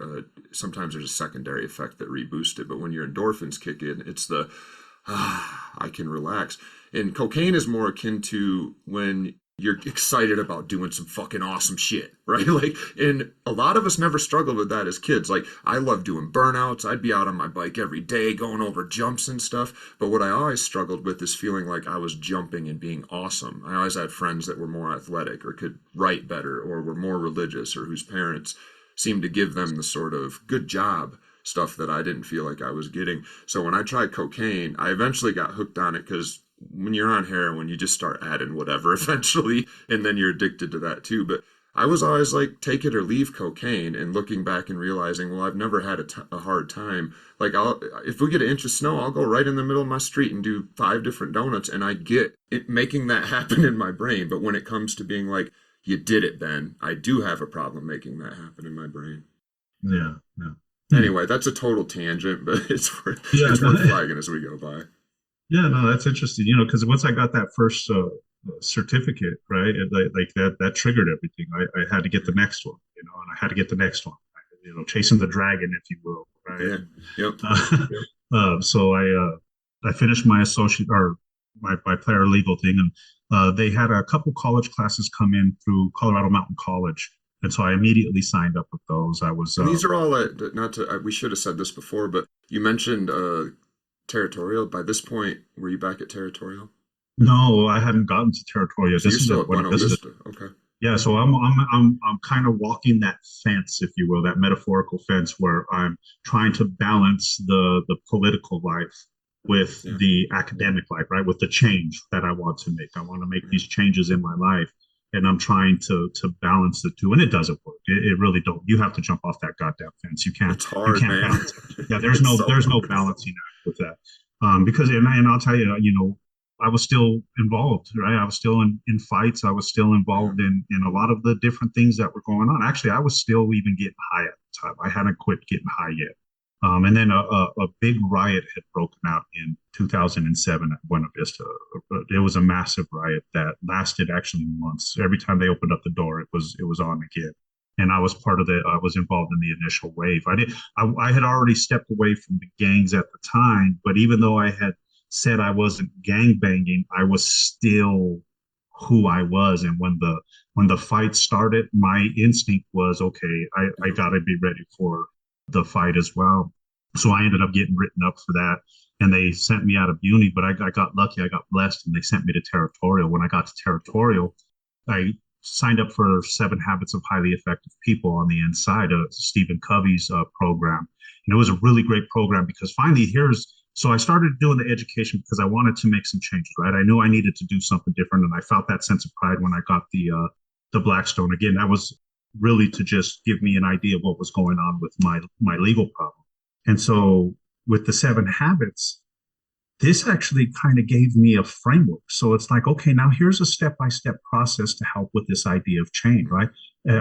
Sometimes there's a secondary effect that reboosts it, but when your endorphins kick in, it's I can relax. And cocaine is more akin to when you're excited about doing some fucking awesome shit, right? Like, and a lot of us never struggled with that as kids. Like, I love doing burnouts. I'd be out on my bike every day going over jumps and stuff. But what I always struggled with is feeling like I was jumping and being awesome. I always had friends that were more athletic or could write better or were more religious or whose parents seemed to give them the sort of good job stuff that I didn't feel like I was getting. So when I tried cocaine, I eventually got hooked on it because when you're on heroin, you just start adding whatever eventually, and then you're addicted to that too. But I was always like, take it or leave cocaine, and looking back and realizing, well, I've never had a hard time. Like, if we get an inch of snow, I'll go right in the middle of my street and do 5 different donuts, and I get it making that happen in my brain. But when it comes to being like, you did it, Ben, I do have a problem making that happen in my brain. Yeah, yeah. Anyway, that's a total tangent, but it's worth flagging as we go by. Yeah, no, that's interesting. Because once I got that first certificate, right, like that triggered everything. I had to get the next one, and I had to get the next one. Chasing the dragon, if you will, right? Yeah. Yep. So I finished my associate or my paralegal thing, and they had a couple college classes come in through Colorado Mountain College, and so I immediately signed up with those. I was. And these are all we should have said this before, but you mentioned. Territorial. By this point, were you back at Territorial? No, I hadn't gotten to Territorial. So you're still at Buena Vista. Okay. Yeah, so I'm kind of walking that fence, if you will, that metaphorical fence where I'm trying to balance the political life with the academic life, right? With the change that I want to make. I want to make these changes in my life, and I'm trying to balance the two, and it doesn't work. It really don't. You have to jump off that goddamn fence. You can't. It's hard, you can't man. balance it. Yeah, there's no balancing act with that. Because and I'll tell you, I was still involved, right? I was still in fights. I was still involved in a lot of the different things that were going on. Actually, I was still even getting high at the time. I hadn't quit getting high yet. And then a big riot had broken out in 2007 at Buena Vista. It was a massive riot that lasted actually months. Every time they opened up the door, it was on again. And I was I was involved in the initial wave. I had already stepped away from the gangs at the time, but even though I had said I wasn't gang banging, I was still who I was. And when the fight started, my instinct was, okay, I gotta be ready for the fight as well. So I ended up getting written up for that. And they sent me out of uni, but I got lucky, I got blessed, and they sent me to Territorial. When I got to Territorial, I signed up for 7 Habits of Highly Effective People on the inside of Stephen Covey's program. And it was a really great program because finally so I started doing the education because I wanted to make some changes, right? I knew I needed to do something different, and I felt that sense of pride when I got the Blackstone. Again, that was really to just give me an idea of what was going on with my legal problem. And so with the 7 Habits, this actually kind of gave me a framework. So it's like, okay, now here's a step-by-step process to help with this idea of change, right?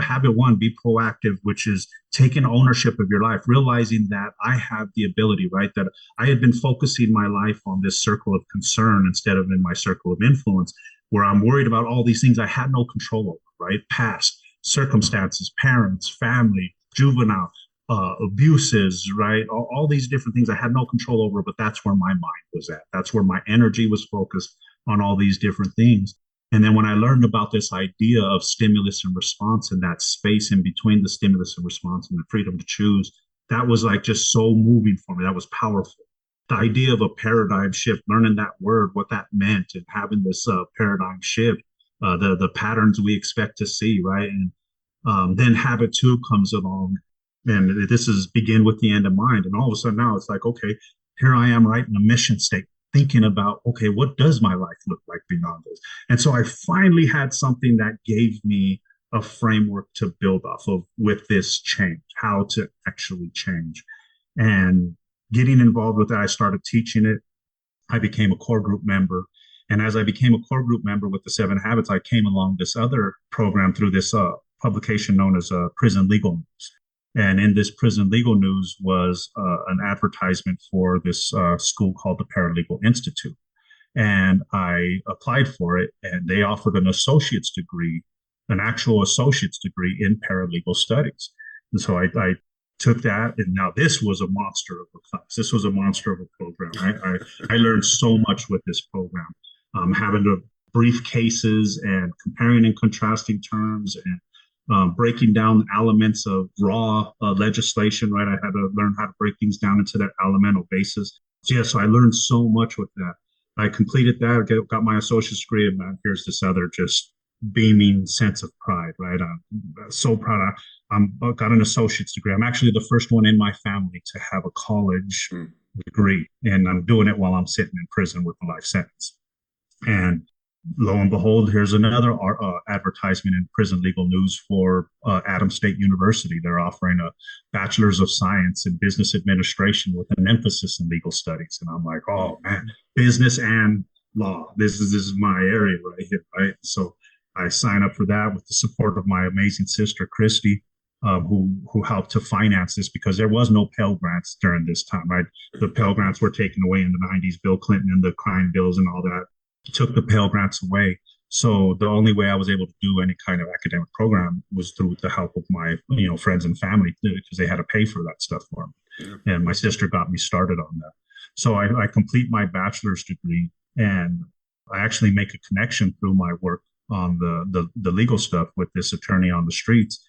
Habit 1, be proactive, which is taking ownership of your life, realizing that I have the ability, right? That I had been focusing my life on this circle of concern instead of in my circle of influence, where I'm worried about all these things I had no control over, right? Past, circumstances, parents, family, juvenile, abuses, right? All these different things I had no control over, but that's where my mind was at. That's where my energy was focused on all these different things. And then when I learned about this idea of stimulus and response and that space in between the stimulus and response and the freedom to choose, that was like just so moving for me. That was powerful. The idea of a paradigm shift, learning that word, what that meant, and having this paradigm shift, the patterns we expect to see, right? And then habit two comes along, and this is begin with the end in mind. And all of a sudden now it's like, okay, here I am writing a mission statement, thinking about, okay, what does my life look like beyond this? And so I finally had something that gave me a framework to build off of with this change, how to actually change. And getting involved with that, I started teaching it. I became a core group member. And as I became a core group member with the Seven Habits, I came along this other program through this publication known as Prison Legal News. And in this Prison Legal News was an advertisement for this school called the Paralegal Institute. And I applied for it, and they offered an associate's degree, an actual associate's degree in paralegal studies. And so I took that, and now this was a monster of a class. This was a monster of a program. I learned so much with this program, having to brief cases and comparing and contrasting terms and breaking down elements of raw legislation, right? I had to learn how to break things down into that elemental basis. So, yeah, so I learned so much with that. I completed that, got my associate's degree, and here's this other just beaming sense of pride, right? I'm so proud. I got an associate's degree. I'm actually the first one in my family to have a college degree, and I'm doing it while I'm sitting in prison with a life sentence. And lo and behold, here's another advertisement in Prison Legal News for Adams State University. They're offering a Bachelor's of Science in Business Administration with an emphasis in legal studies. And I'm like, oh man, business and law. This is my area right here, right? So I sign up for that with the support of my amazing sister, Christy. Who helped to finance this because there was no Pell Grants during this time, right? The Pell Grants were taken away in the 90s. Bill Clinton and the crime bills and all that took the Pell Grants away. So the only way I was able to do any kind of academic program was through the help of my, friends and family because they had to pay for that stuff for me. Yeah. And my sister got me started on that. So I complete my bachelor's degree, and I actually make a connection through my work on the legal stuff with this attorney on the streets.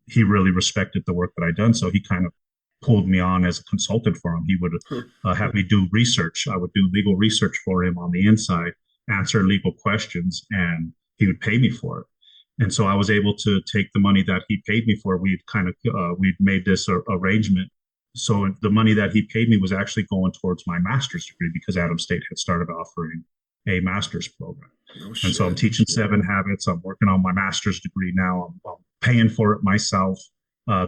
He really respected the work that I'd done, so he kind of pulled me on as a consultant for him. He would have me do research. I would do legal research for him on the inside, answer legal questions, and he would pay me for it. And so I was able to take the money that he paid me for. We'd made this arrangement. So the money that he paid me was actually going towards my master's degree because Adams State had started offering a master's program. Oh, and so I'm teaching Seven Habits. I'm working on my master's degree now. I'm paying for it myself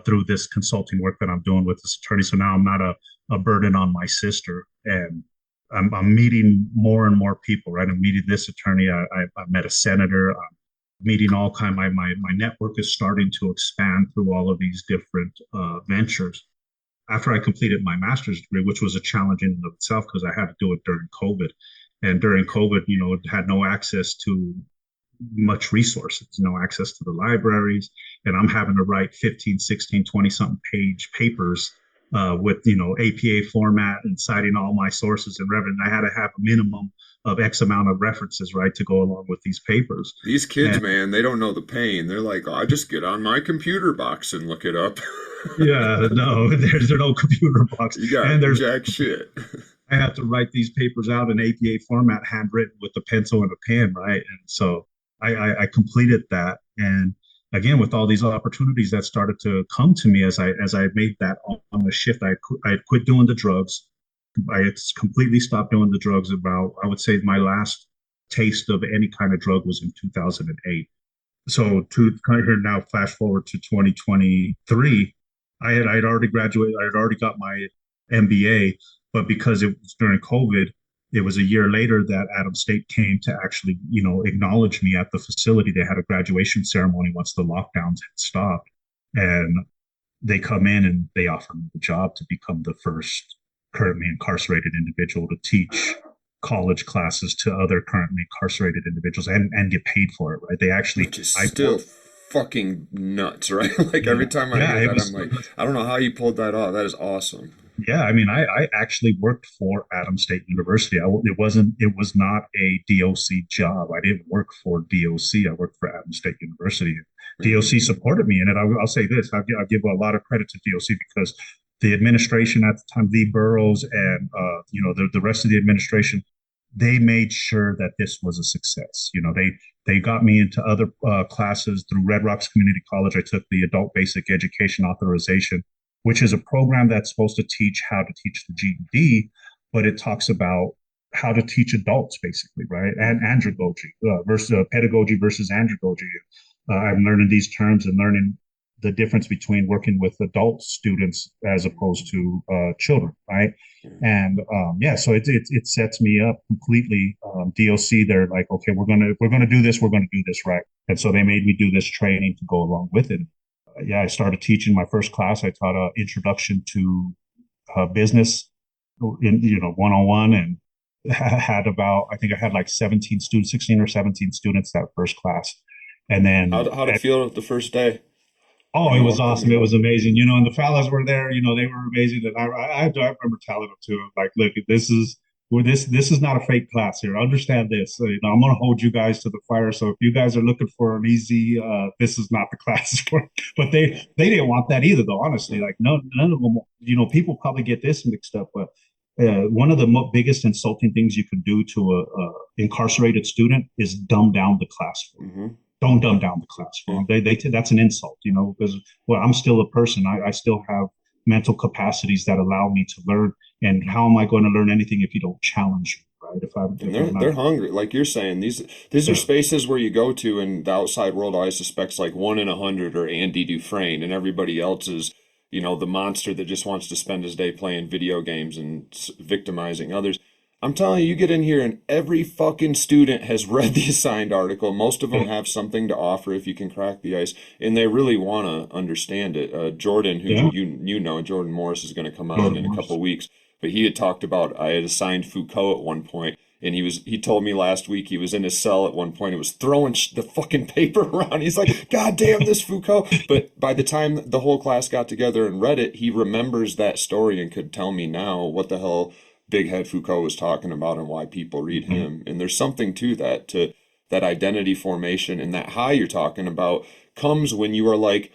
through this consulting work that I'm doing with this attorney. So now I'm not a burden on my sister, and I'm meeting more and more people, right? I'm meeting this attorney. I met a senator. I'm meeting all kind. My network is starting to expand through all of these different ventures. After I completed my master's degree, which was a challenge in and of itself because I had to do it during COVID. And during COVID, had no access to much resources, no access to the libraries. And I'm having to write 15, 16, 20 something page papers with, APA format and citing all my sources and reference. I had to have a minimum of X amount of references, right, to go along with these papers. These kids, man, they don't know the pain. They're like, oh, I just get on my computer box and look it up. Yeah, no, there's no computer box. You got and there's jack shit. I have to write these papers out in APA format, handwritten with a pencil and a pen, right? And so I completed that. And again, with all these opportunities that started to come to me as I made that on the shift, I had quit doing the drugs. I had completely stopped doing the drugs about, I would say my last taste of any kind of drug was in 2008. So to kind of here now, flash forward to 2023, I'd already graduated. I had already got my MBA, but because it was during COVID, it was a year later that Adams State came to actually, acknowledge me at the facility. They had a graduation ceremony once the lockdowns had stopped, and they come in and they offer me the job to become the first currently incarcerated individual to teach college classes to other currently incarcerated individuals and get paid for it, right? They actually, which is still fucking nuts, right? Like Yeah, every time I yeah, hear it that, I'm was. like, I don't know how you pulled that off. That is awesome. Yeah, I mean, I actually worked for Adams State University. It was not a DOC job. I didn't work for DOC. I worked for Adams State University. Hmm. DOC supported me, and I'll say this: I'll give a lot of credit to DOC because the administration at the time, Lee Burrows, and the rest of the administration, they made sure that this was a success. They got me into other classes through Red Rocks Community College. I took the Adult Basic Education Authorization, which is a program that's supposed to teach how to teach the GED, but it talks about how to teach adults, basically, right? And andragogy versus pedagogy versus andragogy. I'm learning these terms and learning the difference between working with adult students as opposed to children, right? And yeah, so it sets me up completely. DOC, they're like, okay, we're gonna do this, we're gonna do this right, and so they made me do this training to go along with it. Yeah, I started teaching my first class. I taught an introduction to business in 101, and had about I think I had like 17 students, 16 or 17 students that first class, and then How'd it feel the first day oh, when it you was walked in awesome. It there? was amazing. And the fellas were there. They were amazing. And I remember telling them to them, like, look, this is not a fake class here. Understand this. I'm going to hold you guys to the fire. So if you guys are looking for an easy, this is not the class for. But they didn't want that either, though. Honestly, like no, none of them. People probably get this mixed up, but one of the biggest insulting things you can do to a incarcerated student is dumb down the class for them. Hmm. Don't dumb down the class for Yeah. them. That's an insult, because well, I'm still a person. I still have mental capacities that allow me to learn. And how am I going to learn anything if you don't challenge me, right? And If I'm not, they're hungry, like you're saying. These are yeah, spaces where you go to, and the outside world always suspects like 1 in 100 or Andy Dufresne, and everybody else is, the monster that just wants to spend his day playing video games and victimizing others. I'm telling you, you get in here, and every fucking student has read the assigned article. Most of them have something to offer if you can crack the ice, and they really want to understand it. Jordan, who yeah, Jordan Morris is going to come on Jordan in a couple Morris. of weeks, but he had talked about I had assigned Foucault at one point, and he told me last week he was in his cell at one point. It was throwing the fucking paper around. He's like, God damn this Foucault. But by the time the whole class got together and read it, he remembers that story and could tell me now what the hell Big Head Foucault was talking about and why people read Mhm. him. And there's something to that identity formation, and that high you're talking about comes when you are like,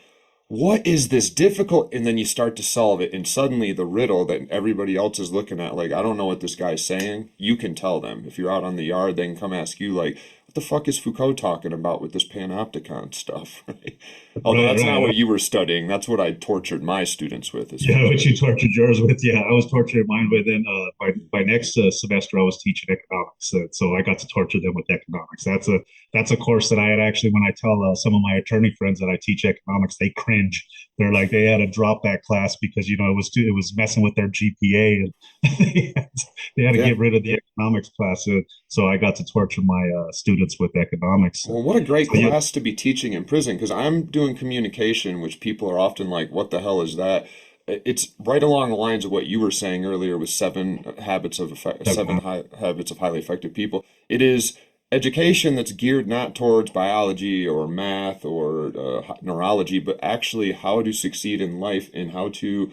what is this difficult? And then you start to solve it, and suddenly the riddle that everybody else is looking at, like, I don't know what this guy's saying, you can tell them. If you're out on the yard, they can come ask you, like, what the fuck is Foucault talking about with this panopticon stuff? Right? Although Right, that's not right. what you were studying. That's what I tortured my students with, is Yeah, what you Foucault. tortured yours with. Yeah, I was torturing mine with. And by next semester, I was teaching economics, so I got to torture them with economics. That's a course that I had actually. When I tell some of my attorney friends that I teach economics, they cringe. They're like they had to drop that class because it was messing with their GPA, and they had to Yeah. get rid of the economics class. So I got to torture my students with economics. Well, what a great So yeah, class to be teaching in prison, because I'm doing communication, which people are often like, what the hell is that? It's right along the lines of what you were saying earlier with habits of highly effective people. It is education that's geared not towards biology or math or neurology, but actually how to succeed in life and how to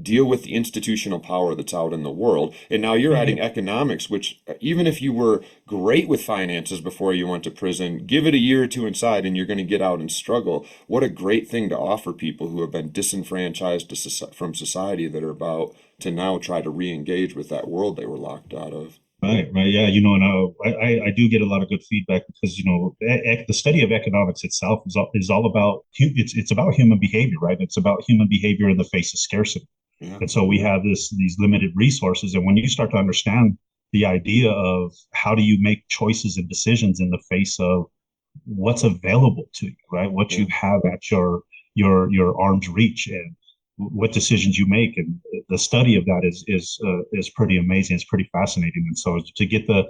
deal with the institutional power that's out in the world. And now you're yeah, adding economics, which even if you were great with finances before you went to prison, give it a year or two inside and you're going to get out and struggle. What a great thing to offer people who have been disenfranchised from society, that are about to now try to re-engage with that world they were locked out of. right, right. Yeah, and I do get a lot of good feedback because the study of economics itself is all about it's about human behavior, right? It's about human behavior in the face of scarcity. Yeah. And so we have these limited resources, and when you start to understand the idea of how do you make choices and decisions in the face of what's available to you, right? What Yeah. you have at your arm's reach, and what decisions you make, and the study of that is pretty amazing. It's pretty fascinating, and so to get the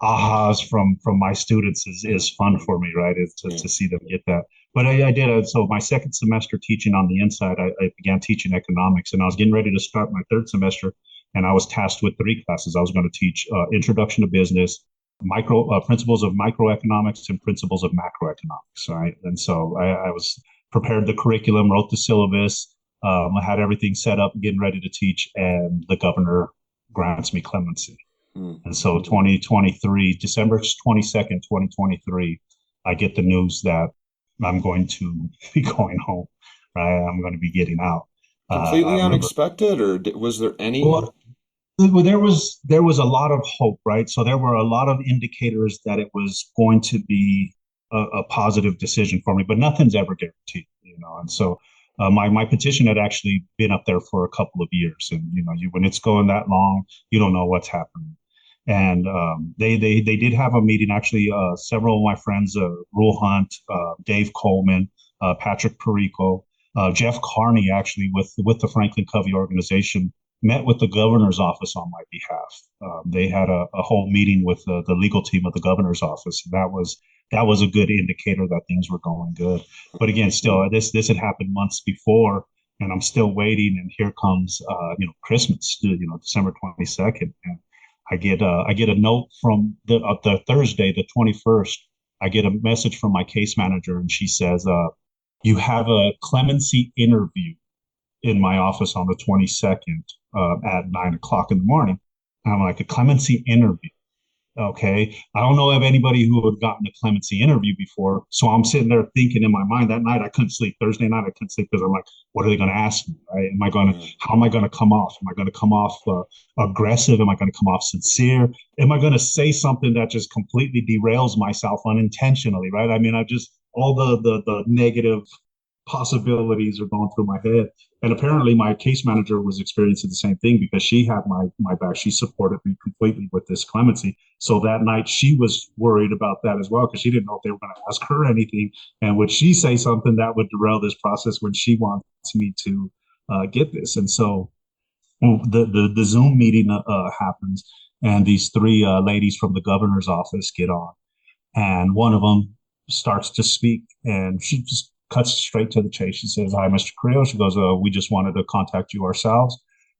ahas from my students Yeah. is fun for me, right? Is Yeah. to see them get that. But I did. So my second semester teaching on the inside, I began teaching economics, and I was getting ready to start my third semester, and I was tasked with three classes. I was going to teach Introduction to Business, micro principles of microeconomics and principles of macroeconomics. Right, and so I was prepared the curriculum, wrote the syllabus, I had everything set up, getting ready to teach, and the governor grants me clemency. Mm. And so 2023, December 22nd, 2023, I get the news that I'm going to be going home, right? I'm going to be getting out. I Completely remember, unexpected, or was there any? well, there was a lot of hope, right? So there were a lot of indicators that it was going to be a positive decision for me, but nothing's ever guaranteed, you know. And so my petition had actually been up there for a couple of years, and you know, when it's going that long, you don't know what's happening. And they did have a meeting. Actually, several of my friends, Rule Hunt, Dave Coleman, Patrick Perico, Jeff Carney, actually with the Franklin Covey organization, met with the governor's office on my behalf. They had a whole meeting with the legal team of the governor's office. That was a good indicator that things were going good. But again, still, this had happened months before, and I'm still waiting. And here comes Christmas, December 22nd, and I get a note from the Thursday, the 21st. I get a message from my case manager, and she says, "You have a clemency interview in my office on the 22nd at 9 o'clock in the morning." And I'm like, a clemency interview. Okay. I don't know of anybody who had gotten a clemency interview before. So I'm sitting there thinking in my mind that night, I couldn't sleep. Thursday night, I couldn't sleep because I'm like, what are they going to ask me? Right? How am I going to come off? Am I going to come off aggressive? Am I going to come off sincere? Am I going to say something that just completely derails myself unintentionally? Right. I mean, all the negative possibilities are going through my head. And apparently my case manager was experiencing the same thing because she had my back. She supported me completely with this clemency. So that night she was worried about that as well because she didn't know if they were going to ask her anything. And would she say something that would derail this process when she wants me to get this? And so the Zoom meeting happens, and these three ladies from the governor's office get on, and one of them starts to speak, and she just cuts straight to the chase. She says, "Hi, Mr. Carrillo." She goes, "We just wanted to contact you ourselves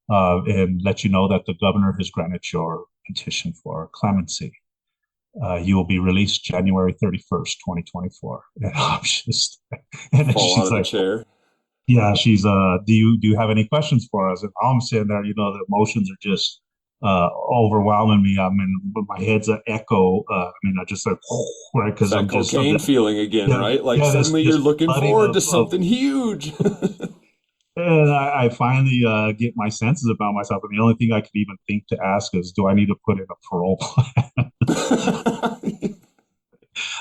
and let you know that the governor has granted your petition for clemency. You will be released January 31st, 2024." And I'm just, and then Fall out she's of the like, chair. "Yeah." She's, "Do you have any questions for us?" And I'm sitting there, the emotions are just overwhelming me. I mean, my head's an echo. I mean, I just like, right, It's because that I'm just, cocaine feeling again, yeah, right? Like yeah, this suddenly you're this looking flooding forward to of something huge. and I finally get my senses about myself, and the only thing I could even think to ask is, do I need to put in a parole plan?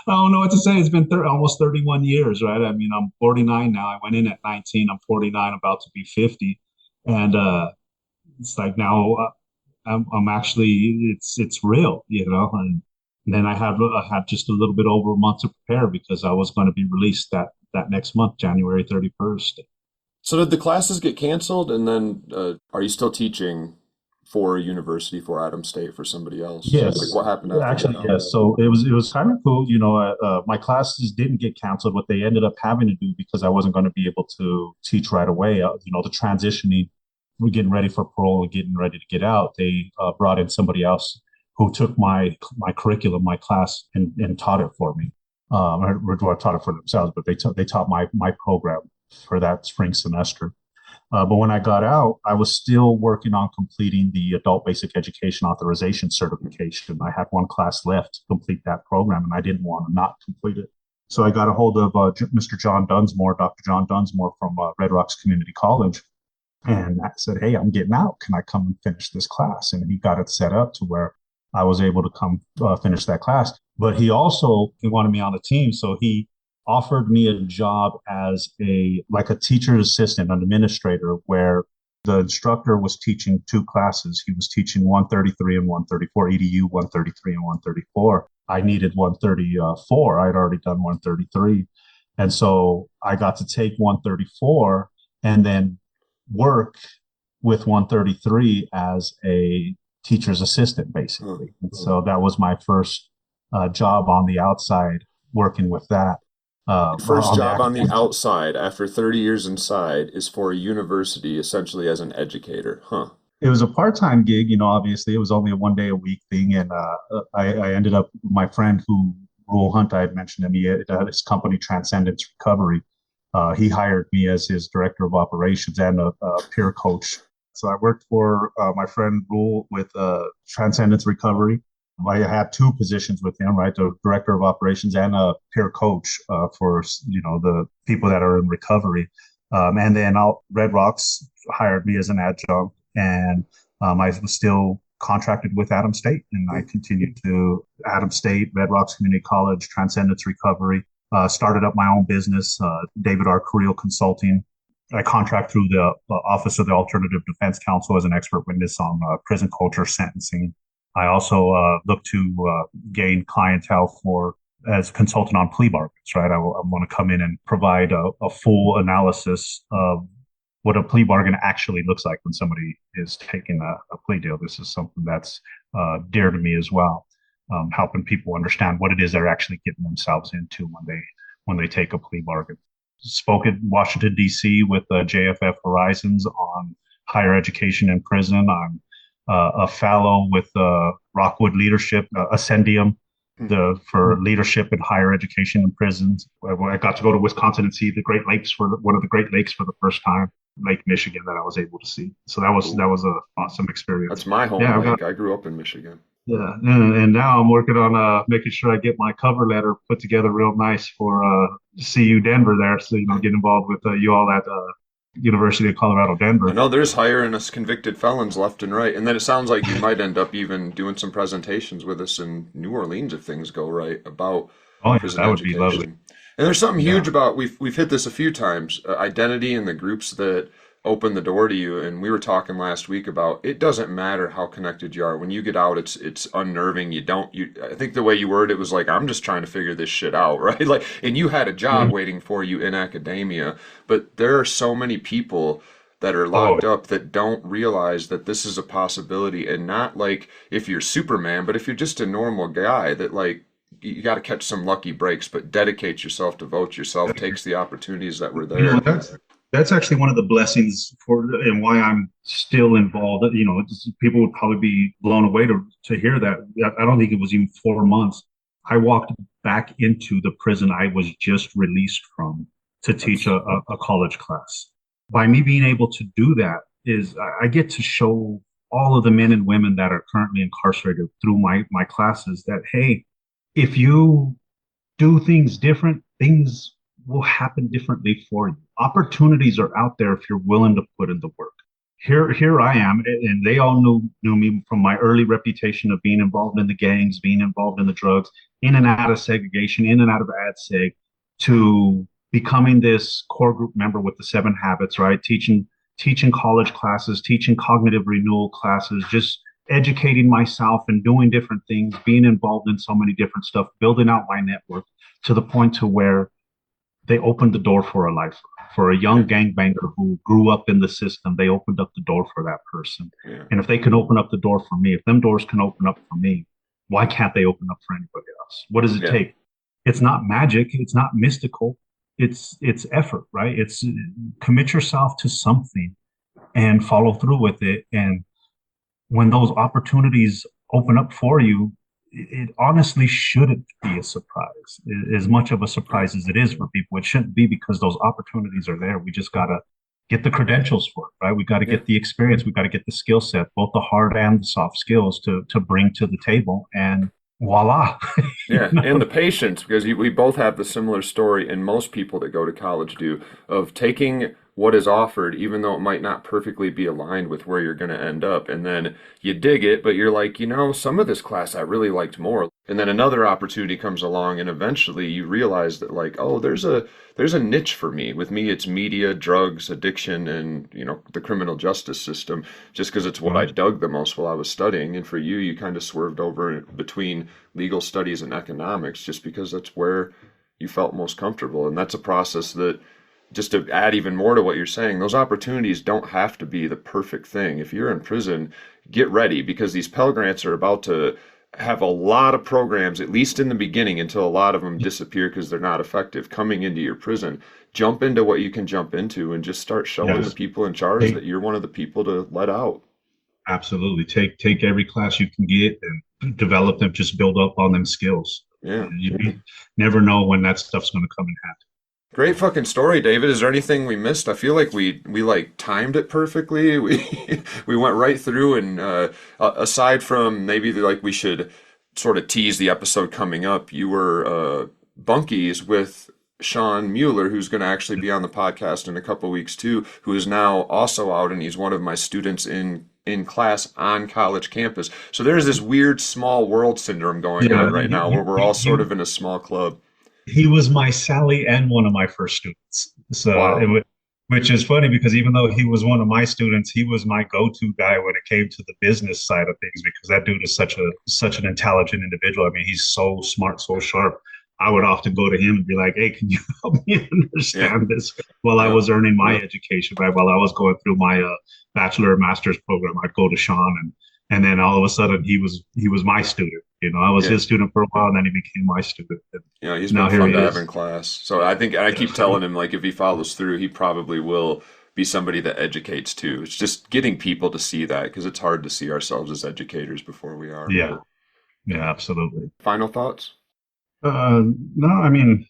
I don't know what to say. It's been almost 31 years, right? I mean, I'm 49 now. I went in at 19. I'm 49, about to be 50, and it's like now I'm actually it's real, And then I had just a little bit over a month to prepare because I was going to be released that next month, January 31st. So did the classes get canceled, and then are you still teaching for a university for Adams State for somebody else? Like Yes, what happened after actually, that? yes. So it was kind of cool. My classes didn't get canceled. What they ended up having to do, because I wasn't going to be able to teach right away, the transitioning, we're getting ready for parole and getting ready to get out. They brought in somebody else who took my curriculum, my class, and taught it for me. Or taught it for themselves, but they taught my program for that spring semester. But when I got out, I was still working on completing the Adult Basic Education Authorization certification. I had one class left to complete that program, and I didn't want to not complete it. So I got a hold of Mr. John Dunsmore, Dr. John Dunsmore from Red Rocks Community College, and I said, "Hey, I'm getting out. Can I come and finish this class?" And he got it set up to where I was able to come finish that class. But he wanted me on the team, so he offered me a job as a teacher's assistant, an administrator, where the instructor was teaching two classes. He was teaching 133 and 134, EDU 133 and 134. I needed 134. I'd already done 133. And so I got to take 134 and then work with 133 as a teacher's assistant, basically. And so that was my first job on the outside, working with that First on the job on the academic. outside after 30 years inside is for a university essentially as an educator, huh? It was a part-time gig, obviously it was only a 1 day a week thing. And I ended up, my friend who, Rule Hunt, I had mentioned him, he had his company Transcendence Recovery. He hired me as his director of operations and a peer coach. So I worked for my friend Rule with Transcendence Recovery. I had two positions with him, right? The director of operations and a peer coach for the people that are in recovery. And then Red Rocks hired me as an adjunct, and I was still contracted with Adams State, and I continued to Adams State, Red Rocks Community College, Transcendence Recovery. Started up my own business, David R. Carrillo Consulting. I contract through the Office of the Alternative Defense Counsel as an expert witness on prison culture sentencing. I also look to gain clientele for as consultant on plea bargains, right? I want to come in and provide a full analysis of what a plea bargain actually looks like when somebody is taking a plea deal. This is something that's dear to me as well, helping people understand what it is they're actually getting themselves into when they take a plea bargain. Spoke at Washington, D.C. with JFF Horizons on higher education in prison. I'm a fellow with Rockwood Leadership, Ascendium, for leadership in higher education in prisons. I got to go to Wisconsin and see the Great Lakes for one of the Great Lakes for the first time, Lake Michigan, that I was able to see. So that was an awesome experience. That's my home lake. I grew up in Michigan. Yeah, and now I'm working on making sure I get my cover letter put together real nice for CU Denver there. So get involved with you all at University of Colorado Denver. I know there's hiring us convicted felons left and right, and then it sounds like you might end up even doing some presentations with us in New Orleans if things go right about prison that education. would be lovely. And there's something huge about we've hit this a few times, identity and the groups that open the door to you. And we were talking last week about it doesn't matter how connected you are. When you get out, it's unnerving. I think the way you worded it was like, I'm just trying to figure this shit out, right? Like, and you had a job waiting for you in academia, but there are so many people that are locked up that don't realize that this is a possibility. And not like if you're Superman, but if you're just a normal guy that like, you got to catch some lucky breaks, but dedicate yourself, devote yourself, takes the opportunities that were there. That's actually one of the blessings and why I'm still involved. People would probably be blown away to hear that. I don't think it was even 4 months. I walked back into the prison I was just released from to teach a college class. By me being able to do that is I get to show all of the men and women that are currently incarcerated through my classes that, hey, if you do things different, things will happen differently for you. Opportunities are out there if you're willing to put in the work. Here I am, and they all knew me from my early reputation of being involved in the gangs, being involved in the drugs, in and out of segregation, in and out of AdSeg, to becoming this core group member with the 7 Habits, right? Teaching college classes, teaching cognitive renewal classes, just educating myself and doing different things, being involved in so many different stuff, building out my network to the point to where they opened the door for a lifer, for a young gangbanger who grew up in the system. They opened up the door for that person. Yeah. And if they can open up the door for me, if them doors can open up for me, why can't they open up for anybody else? What does it take? It's not magic. It's not mystical. It's effort, right? It's commit yourself to something and follow through with it. And when those opportunities open up for you, it honestly shouldn't be a surprise. As much of a surprise as it is for people, it shouldn't be, because those opportunities are there. We just got to get the credentials for it, right? We got to get the experience. We got to get the skill set, both the hard and the soft skills to bring to the table, and voila. And the patience, because we both have the similar story, and most people that go to college do, of taking what is offered, even though it might not perfectly be aligned with where you're going to end up. And then you dig it, but you're like, some of this class I really liked more. And then another opportunity comes along, and eventually you realize that like, oh, there's a niche for me. With me, it's media, drugs, addiction, and, the criminal justice system, just because it's what I dug the most while I was studying. And for you, you kind of swerved over between legal studies and economics, just because that's where you felt most comfortable. And that's a process that, just to add even more to what you're saying, those opportunities don't have to be the perfect thing. If you're in prison, get ready, because these Pell Grants are about to have a lot of programs, at least in the beginning, until a lot of them disappear because they're not effective, coming into your prison. Jump into what you can jump into and just start showing the people in charge that you're one of the people to let out. Absolutely. Take every class you can get and develop them, just build up on them skills. Yeah. You never know when that stuff's going to come in handy. Great fucking story, David. Is there anything we missed? I feel like we like timed it perfectly. We went right through, and aside from maybe like we should sort of tease the episode coming up, you were bunkies with Sean Mueller, who's going to actually be on the podcast in a couple weeks too, who is now also out, and he's one of my students in class on college campus. So there's this weird small world syndrome going Yeah, on right now, where we're all sort of in a small club. he was my Sally and one of my first students. Wow. Which is funny because even though he was one of my students, he was my go-to guy when it came to the business side of things because that dude is such an intelligent individual. I mean, he's so smart, so sharp. I would often go to him and be like, "Hey, can you help me Yeah. understand this?" While I Yeah. was earning my education, right? While I was going through my bachelor master's program, I'd go to Sean, and then all of a sudden he was my student. I was Yeah. his student for a while, and then he became my student. And Yeah, he's been now here fun he to have in is. class. So I think I keep Yes. telling him like if he follows through, he probably will be somebody that educates too. It's just getting people to see that because it's hard to see ourselves as educators before we are. Yeah, yeah, absolutely. Final thoughts? No,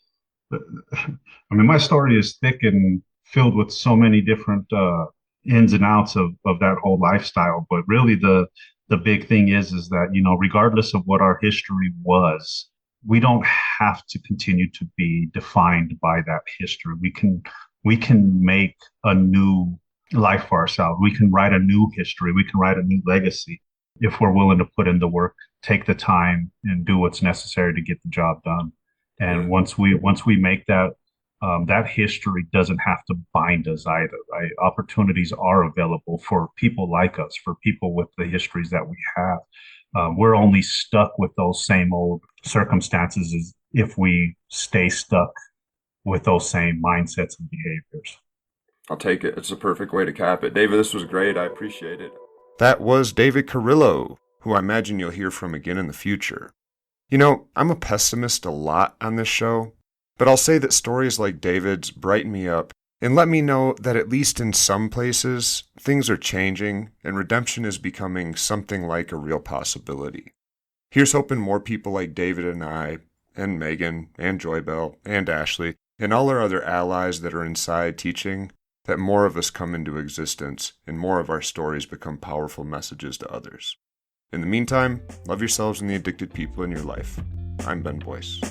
my story is thick and filled with so many different ins and outs of that whole lifestyle. But really, the big thing is that regardless of what our history was, we don't have to continue to be defined by that history. We can make a new life for ourselves. We can write a new history. We can write a new legacy if we're willing to put in the work, take the time, and do what's necessary to get the job done. Yeah. And once we make that, that history doesn't have to bind us either, right? Opportunities are available for people like us, for people with the histories that we have. We're only stuck with those same old circumstances as if we stay stuck with those same mindsets and behaviors. I'll take it. It's a perfect way to cap it. David, this was great. I appreciate it. That was David Carrillo, who I imagine you'll hear from again in the future. I'm a pessimist a lot on this show, but I'll say that stories like David's brighten me up and let me know that at least in some places, things are changing and redemption is becoming something like a real possibility. Here's hoping more people like David and I, and Megan, and Joybell, and Ashley, and all our other allies that are inside teaching, that more of us come into existence and more of our stories become powerful messages to others. In the meantime, love yourselves and the addicted people in your life. I'm Ben Boyce.